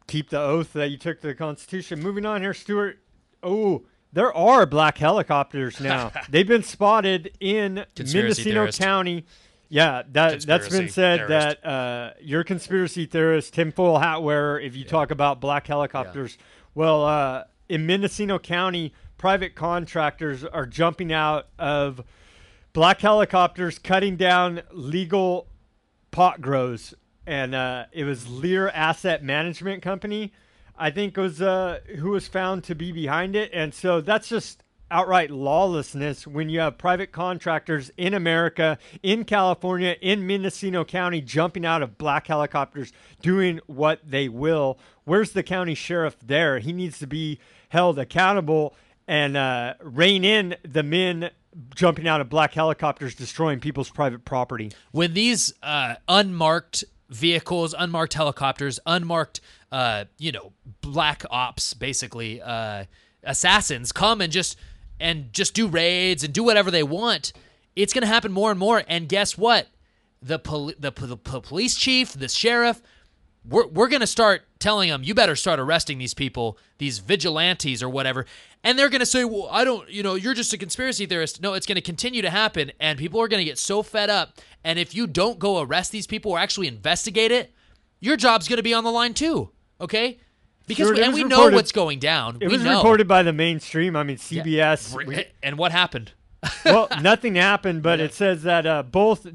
keep the oath that you took to the Constitution. Moving on here, Stuart. Oh, there are black helicopters now. They've been spotted in Mendocino County. Yeah, that's been said that you're a conspiracy theorist, tinfoil hat wearer, if you talk about black helicopters. Yeah. Well, in Mendocino County, private contractors are jumping out of black helicopters cutting down legal pot grows, and it was Lear Asset Management Company, I think, was who was found to be behind it. And so that's just outright lawlessness when you have private contractors in America, in California, in Mendocino County, jumping out of black helicopters, doing what they will. Where's the county sheriff there? He needs to be held accountable and rein in the men jumping out of black helicopters, destroying people's private property. When these unmarked vehicles, unmarked helicopters, unmarked, black ops, basically, assassins come and just do raids and do whatever they want, it's going to happen more and more. And guess what? The police chief, the sheriff, we're going to start telling them, you better start arresting these people, these vigilantes or whatever. And they're going to say, well, I don't, you're just a conspiracy theorist. No, it's going to continue to happen, and people are going to get so fed up. And if you don't go arrest these people or actually investigate it, your job's going to be on the line too, okay? Because we know what's going down. It was reported by the mainstream. I mean, CBS. Yeah. And what happened? Well, nothing happened, but it says that both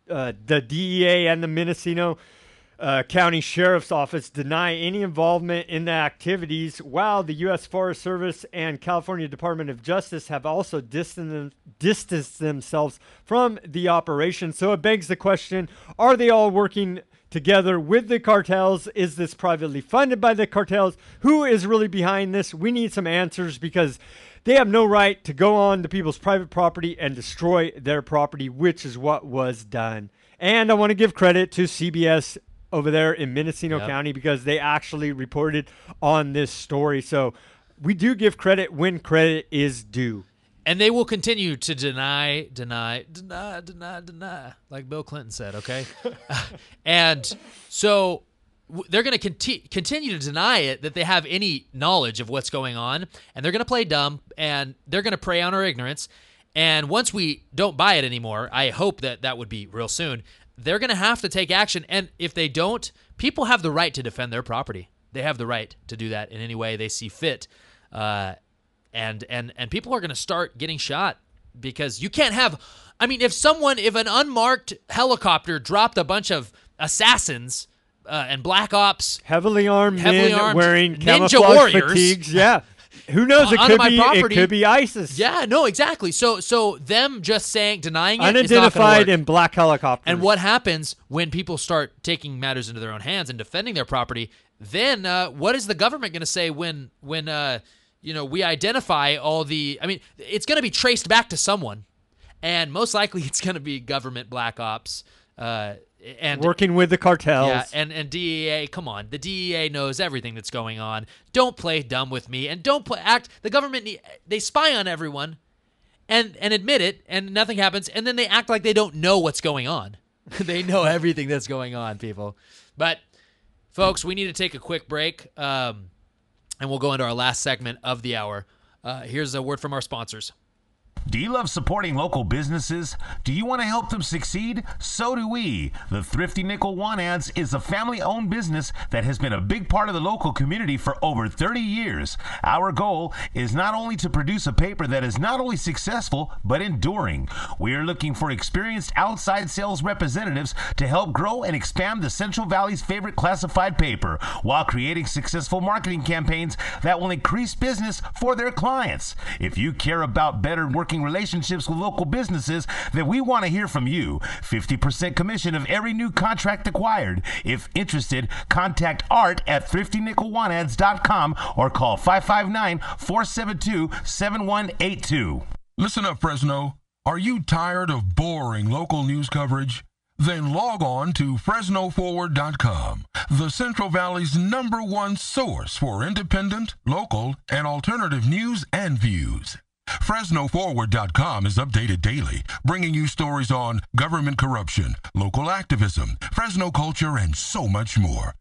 the DEA and the Mendocino County Sheriff's Office deny any involvement in the activities, while the U.S. Forest Service and California Department of Justice have also distanced themselves from the operation. So it begs the question, are they all working together with the cartels? Is this privately funded by the cartels? Who is really behind this? We need some answers, because they have no right to go on to people's private property and destroy their property, which is what was done. And I want to give credit to CBS over there in Mendocino County, because they actually reported on this story. So we do give credit when credit is due. And they will continue to deny, like Bill Clinton said, okay? And so they're going to continue to deny it, that they have any knowledge of what's going on, and they're going to play dumb, and they're going to prey on our ignorance. And once we don't buy it anymore, I hope that would be real soon, they're going to have to take action. And if they don't, people have the right to defend their property. They have the right to do that in any way they see fit. And people are going to start getting shot, because you can't have, I mean, if an unmarked helicopter dropped a bunch of assassins and black ops, heavily armed men wearing ninja camouflage warriors, fatigues, who knows? It could be ISIS. Yeah, no, exactly. So them just denying it, unidentified in black helicopters. And what happens when people start taking matters into their own hands and defending their property? Then what is the government going to say when we identify all the? I mean, it's going to be traced back to someone, and most likely it's going to be government black ops. And working with the cartels. Yeah, and DEA, come on. The DEA knows everything that's going on. Don't play dumb with me, and don't act. The government, they spy on everyone and admit it, and nothing happens, and then they act like they don't know what's going on. They know everything that's going on, people. But, folks, we need to take a quick break, and we'll go into our last segment of the hour. Here's a word from our sponsors. Do you love supporting local businesses? Do you want to help them succeed? So do we. The Thrifty Nickel Want Ads is a family-owned business that has been a big part of the local community for over 30 years. Our goal is not only to produce a paper that is not only successful, but enduring. We are looking for experienced outside sales representatives to help grow and expand the Central Valley's favorite classified paper, while creating successful marketing campaigns that will increase business for their clients. If you care about better working relationships with local businesses, then we want to hear from you. 50% commission of every new contract acquired. If interested, contact Art at thriftynickelwantads.com or call 559-472-7182. Listen up, Fresno. Are you tired of boring local news coverage? Then log on to FresnoForward.com, the Central Valley's #1 source for independent, local, and alternative news and views. FresnoForward.com is updated daily, bringing you stories on government corruption, local activism, Fresno culture, and so much more.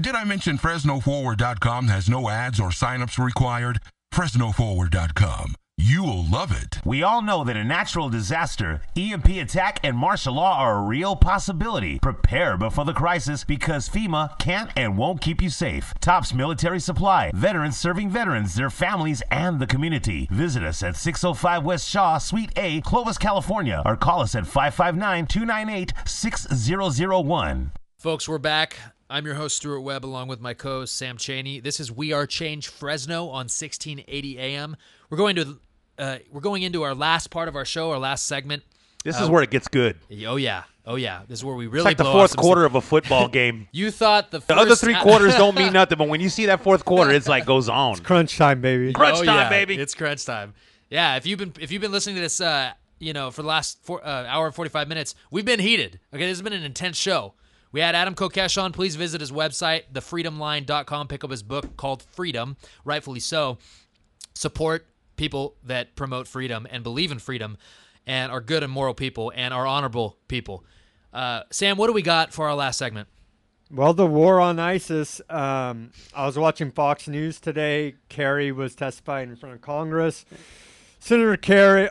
Did I mention FresnoForward.com has no ads or signups required? FresnoForward.com. You'll love it. We all know that a natural disaster, EMP attack, and martial law are a real possibility. Prepare before the crisis, because FEMA can't and won't keep you safe. Tops Military Supply. Veterans serving veterans, their families, and the community. Visit us at 605 West Shaw, Suite A, Clovis, California, or call us at 559-298-6001. Folks, we're back. I'm your host, Stuart Webb, along with my co-host, Sam Chaney. This is We Are Change Fresno on 1680 AM. We're going into our last part of our show, our last segment. This is where it gets good. Oh yeah. This is where we really it's like blow the fourth off quarter of a football game. You thought the other three quarters don't mean nothing, but when you see that fourth quarter, it's like goes on. It's crunch time, baby. Crunch time, baby. It's crunch time. Yeah, if you've been listening to this, for the last hour and 45 minutes, we've been heated. Okay, this has been an intense show. We had Adam Kokesh on. Please visit his website, thefreedomline.com. Pick up his book called Freedom, rightfully so. Support people that promote freedom and believe in freedom and are good and moral people and are honorable people. Sam, what do we got for our last segment? Well, the war on ISIS. I was watching Fox News today. Kerry was testifying in front of Congress. Senator Kerry,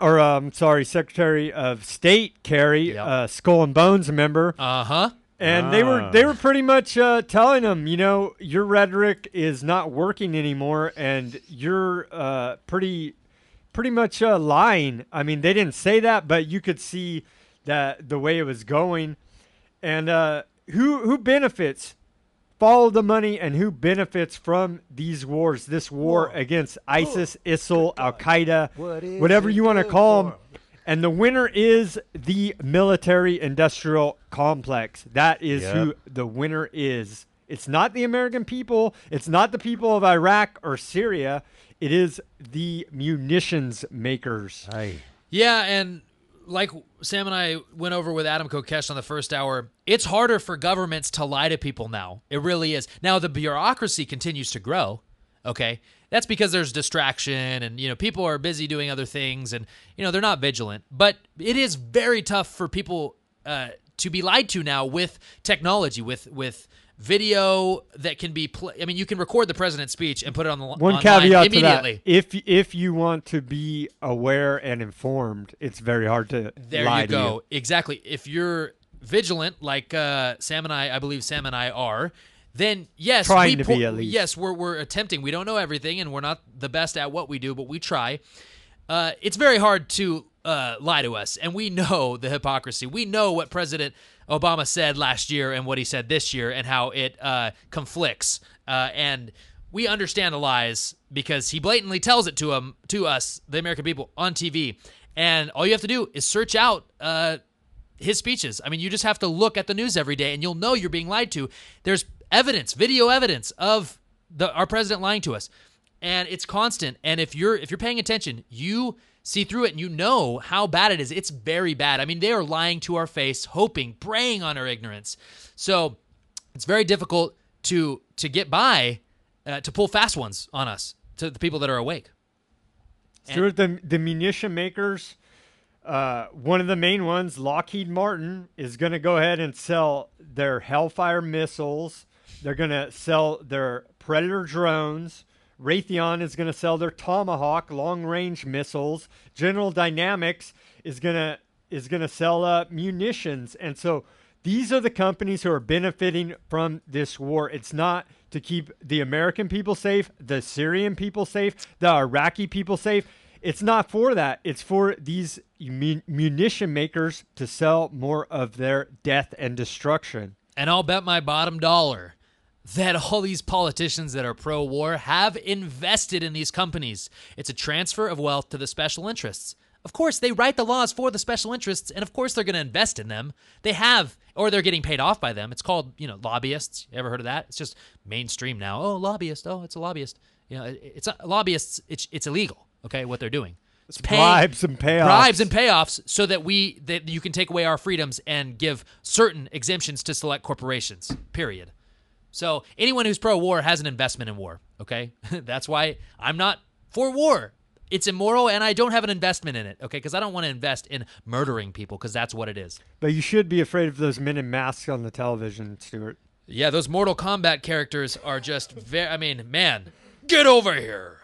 Secretary of State Kerry, Skull and Bones member. And they were pretty much telling him, your rhetoric is not working anymore, and you're pretty much lying. I mean, they didn't say that, but you could see that the way it was going. And who benefits? Follow the money, and who benefits from these wars? This war against ISIS, ISIL, Al Qaeda, whatever you want to call them. And the winner is the military-industrial complex. That is who the winner is. It's not the American people. It's not the people of Iraq or Syria. It is the munitions makers. Yeah, and like Sam and I went over with Adam Kokesh on the first hour, it's harder for governments to lie to people now. It really is. Now, the bureaucracy continues to grow, okay? That's because there's distraction and, people are busy doing other things and, they're not vigilant. But it is very tough for people to be lied to now with technology, with video that can be you can record the president's speech and put it on the one online caveat immediately. To that, if you want to be aware and informed, it's very hard to lie to you. Exactly. If you're vigilant, like Sam and I believe Sam and I are, then yes, trying to be at least. Yes, we're attempting. We don't know everything, and we're not the best at what we do, but we try. It's very hard to lie to us, and we know the hypocrisy. We know what President Obama said last year and what he said this year, and how it conflicts. And we understand the lies because he blatantly tells it to us, the American people, on TV. And all you have to do is search out his speeches. I mean, you just have to look at the news every day, and you'll know you're being lied to. There's evidence, video evidence of our president lying to us, and it's constant. And if you're paying attention, you see through it, and you know how bad it is. It's very bad. I mean, they are lying to our face, hoping, preying on our ignorance. So it's very difficult to get by, to pull fast ones on us, to the people that are awake. Stuart, the munition makers. One of the main ones, Lockheed Martin, is going to go ahead and sell their Hellfire missiles. They're going to sell their Predator drones. Raytheon is going to sell their Tomahawk long-range missiles. General Dynamics is going to sell munitions. And so these are the companies who are benefiting from this war. It's not to keep the American people safe, the Syrian people safe, the Iraqi people safe. It's not for that. It's for these munition makers to sell more of their death and destruction. And I'll bet my bottom dollar that all these politicians that are pro-war have invested in these companies. It's a transfer of wealth to the special interests. Of course, they write the laws for the special interests, and of course they're going to invest in them. They have, or they're getting paid off by them. It's called, lobbyists. You ever heard of that? It's just mainstream now. Oh, lobbyist. Oh, it's a lobbyist. It's not lobbyists. It's illegal. Okay, what they're doing. It's bribes and payoffs. Bribes and payoffs so that you can take away our freedoms and give certain exemptions to select corporations, period. So anyone who's pro-war has an investment in war, okay? That's why I'm not for war. It's immoral, and I don't have an investment in it, okay? Because I don't want to invest in murdering people, because that's what it is. But you should be afraid of those men in masks on the television, Stuart. Yeah, those Mortal Kombat characters are just man, get over here.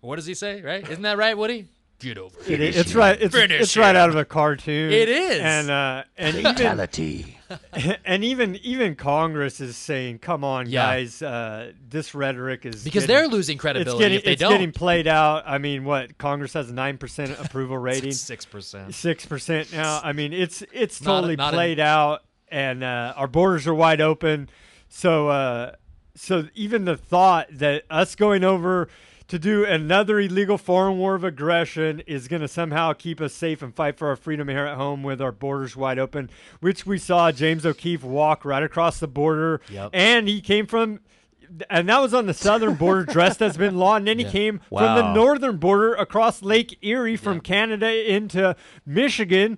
What does he say, right? Isn't that right, Woody? Get over here. It's right. It's right out of a cartoon. It is. And Fatality. even Congress is saying, "Come on, guys, this rhetoric is because they're losing credibility if they don't." It's getting played out. I mean, what Congress has a 9% approval rating, 6%, 6% now. I mean, it's totally played out, and our borders are wide open. So even the thought that us going over to do another illegal foreign war of aggression is going to somehow keep us safe and fight for our freedom here at home with our borders wide open, which we saw James O'Keefe walk right across the border. Yep. And he came from, and that was on the southern border dressed as bin Laden. And then he came from the northern border across Lake Erie from Canada into Michigan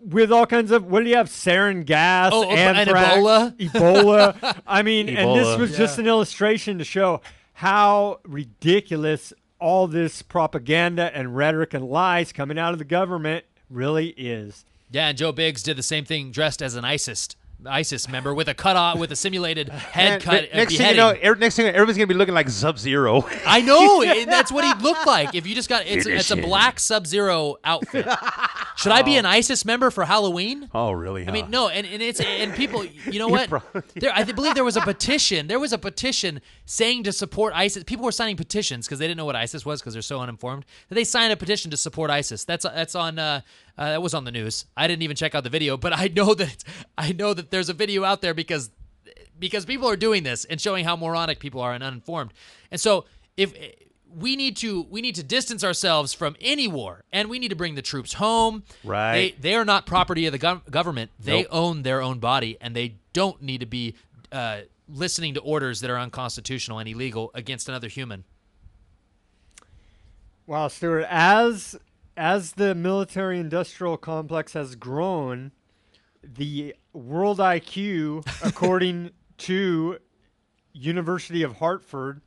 with all kinds of, what do you have? Sarin gas, and anthrax, Ebola. I mean, Ebola. and this was just an illustration to show how ridiculous all this propaganda and rhetoric and lies coming out of the government really is. Yeah, and Joe Biggs did the same thing dressed as an ISIS member with a simulated head cut. Next thing you know, everybody's gonna be looking like Sub-Zero. I know, and that's what he looked like. If you just got it's a black Sub-Zero outfit. Should I be an ISIS member for Halloween? Oh, really? I mean, no, and people, you know what? I believe there was a petition. There was a petition saying to support ISIS. People were signing petitions because they didn't know what ISIS was because they're so uninformed. That they signed a petition to support ISIS. That's on. That was on the news. I didn't even check out the video, but I know that there's a video out there because people are doing this and showing how moronic people are and uninformed. And so if we need to distance ourselves from any war, and we need to bring the troops home. Right. They are not property of the government. They own their own body, and they don't need to be listening to orders that are unconstitutional and illegal against another human. Wow, Stuart, as the military-industrial complex has grown, the world IQ, according to University of Hartford,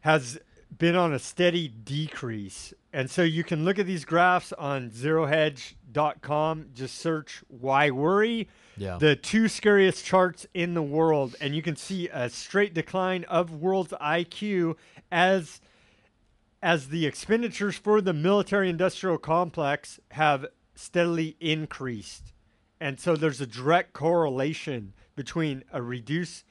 has been on a steady decrease. And so you can look at these graphs on zerohedge.com. Just search "why worry?" Yeah. The 2 scariest charts in the world, and you can see a straight decline of world's IQ as the expenditures for the military-industrial complex have steadily increased. And so there's a direct correlation between a reducement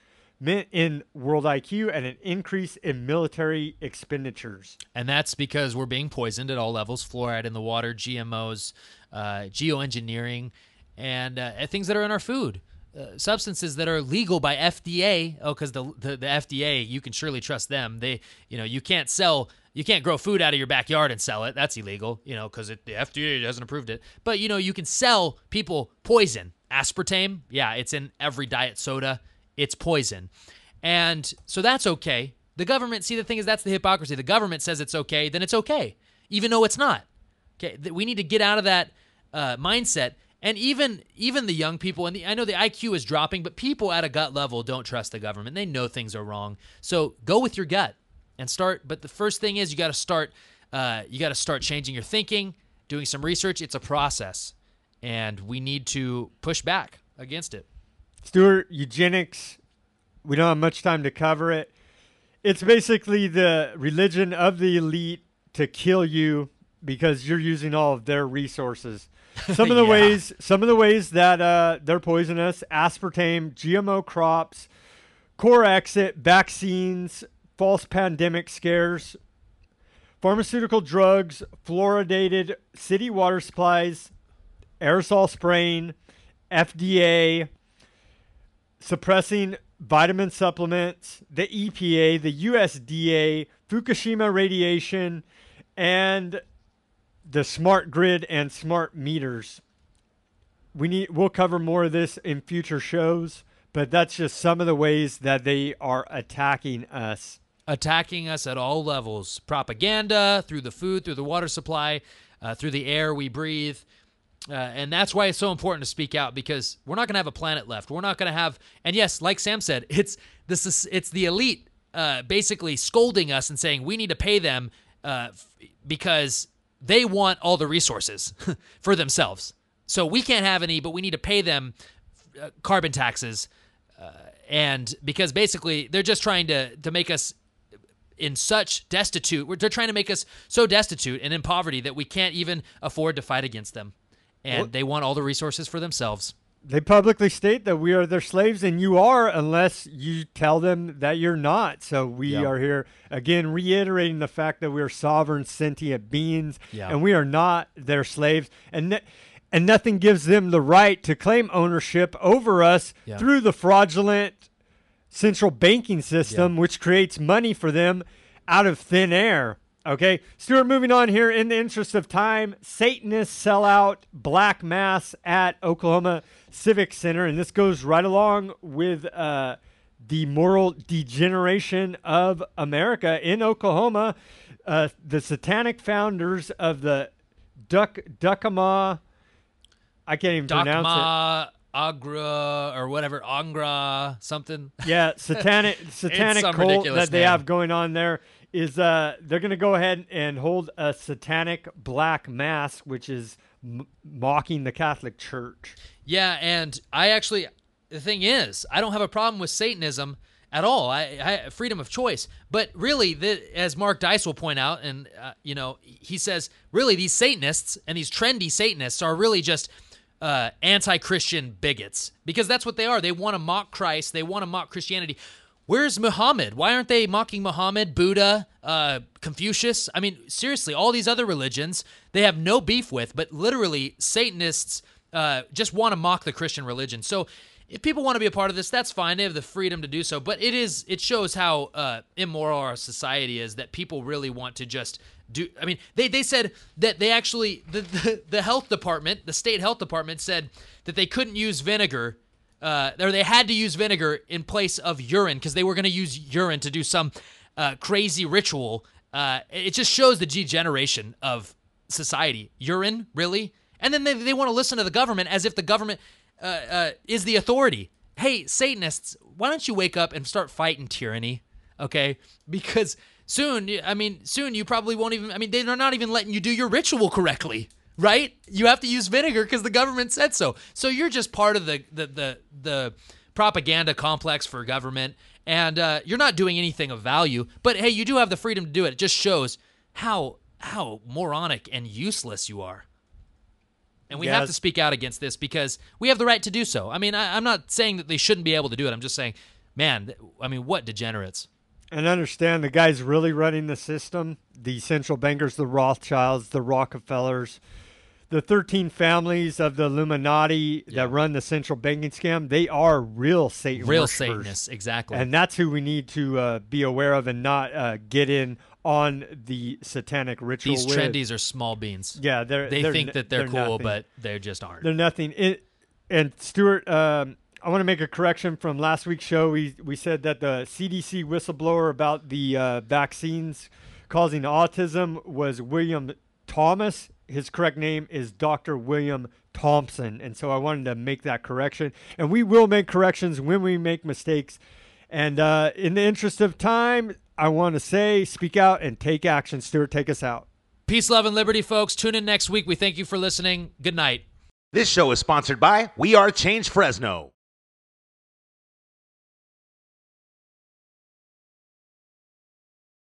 in world IQ and an increase in military expenditures. And that's because we're being poisoned at all levels: fluoride in the water, GMOs, geoengineering, and things that are in our food. Substances that are legal by FDA. Oh, because the FDA, you can surely trust them. You can't grow food out of your backyard and sell it. That's illegal, because the FDA hasn't approved it. But you can sell people poison. Aspartame, yeah, it's in every diet soda. It's poison. And so that's okay. The government, see, the thing is, that's the hypocrisy. The government says it's okay, then it's okay, even though it's not. Okay, we need to get out of that mindset. And even the young people, and I know the IQ is dropping, but people at a gut level don't trust the government. They know things are wrong. So go with your gut and start. But the first thing is you got to start. You got to start changing your thinking, doing some research. It's a process, and we need to push back against it. Stuart, eugenics, we don't have much time to cover it. It's basically the religion of the elite to kill you because you're using all of their resources. Some of the ways that they're poisoning us: aspartame, GMO crops, core exit, vaccines, false pandemic scares, pharmaceutical drugs, fluoridated city water supplies, aerosol spraying, FDA, suppressing vitamin supplements, the EPA, the USDA, Fukushima radiation, and the smart grid and smart meters. We'll cover more of this in future shows, but that's just some of the ways that they are attacking us. Attacking us at all levels. Propaganda, through the food, through the water supply, through the air we breathe. And that's why it's so important to speak out, because we're not going to have a planet left. We're not going to have, and yes, like Sam said, it's the elite basically scolding us and saying we need to pay them because they want all the resources for themselves. So we can't have any, but we need to pay them carbon taxes. And because basically they're just trying to make us in such destitute. They're trying to make us so destitute and in poverty that we can't even afford to fight against them. And they want all the resources for themselves. They publicly state that we are their slaves, and you are unless you tell them that you're not. So we are here, again, reiterating the fact that we are sovereign, sentient beings, and we are not their slaves. And nothing gives them the right to claim ownership over us through the fraudulent central banking system, which creates money for them out of thin air. Okay, Stuart, moving on here in the interest of time. Satanists sell out black mass at Oklahoma Civic Center, and this goes right along with the moral degeneration of America in Oklahoma. The satanic founders of the Duckama I can't even pronounce Dogma Agra or whatever, Angra something. it. Yeah, satanic some cult ridiculous that they name. have going on there is they're going to go ahead and hold a satanic black mass, which is mocking the Catholic Church. Yeah, and the thing is, I don't have a problem with Satanism at all. I freedom of choice. But really, as Mark Dice will point out, and he says, really, these Satanists and these trendy Satanists are really just anti-Christian bigots, because that's what they are. They want to mock Christ. They want to mock Christianity. Where's Muhammad? Why aren't they mocking Muhammad, Buddha, Confucius? I mean, seriously, all these other religions they have no beef with, but literally Satanists just want to mock the Christian religion. So if people want to be a part of this, that's fine. They have the freedom to do so. But it shows how immoral our society is, that people really want to just do. I mean, they said that they actually, the health department, the state health department said that they couldn't use vinegar, or they had to use vinegar in place of urine, because they were going to use urine to do some crazy ritual. It just shows the degeneration of society. Urine, really? And then they want to listen to the government as if the government is the authority. Hey, Satanists, why don't you wake up and start fighting tyranny, okay? Because soon you probably won't even, they're not even letting you do your ritual correctly, right? You have to use vinegar because the government said so. So you're just part of the propaganda complex for government, and you're not doing anything of value. But hey, you do have the freedom to do it. It just shows how moronic and useless you are. And we have to speak out against this because we have the right to do so. I mean, I'm not saying that they shouldn't be able to do it. I'm just saying, man, what degenerates. And understand, the guys really running the system, the central bankers, the Rothschilds, the Rockefellers, the 13 families of the Illuminati that run the central banking scam, they are real Satan Real worshipers. Satanists, exactly. And that's who we need to be aware of and not get in on the satanic ritual. These trendies are small beans. Yeah, they think that they're cool, nothing. but they just aren't. They're nothing. And Stuart, I want to make a correction from last week's show. We said that the CDC whistleblower about the vaccines causing autism was William Thomas. His correct name is Dr. William Thompson. And so I wanted to make that correction. And we will make corrections when we make mistakes. And in the interest of time, I want to say, speak out and take action. Stuart, take us out. Peace, love, and liberty, folks. Tune in next week. We thank you for listening. Good night. This show is sponsored by We Are Change Fresno.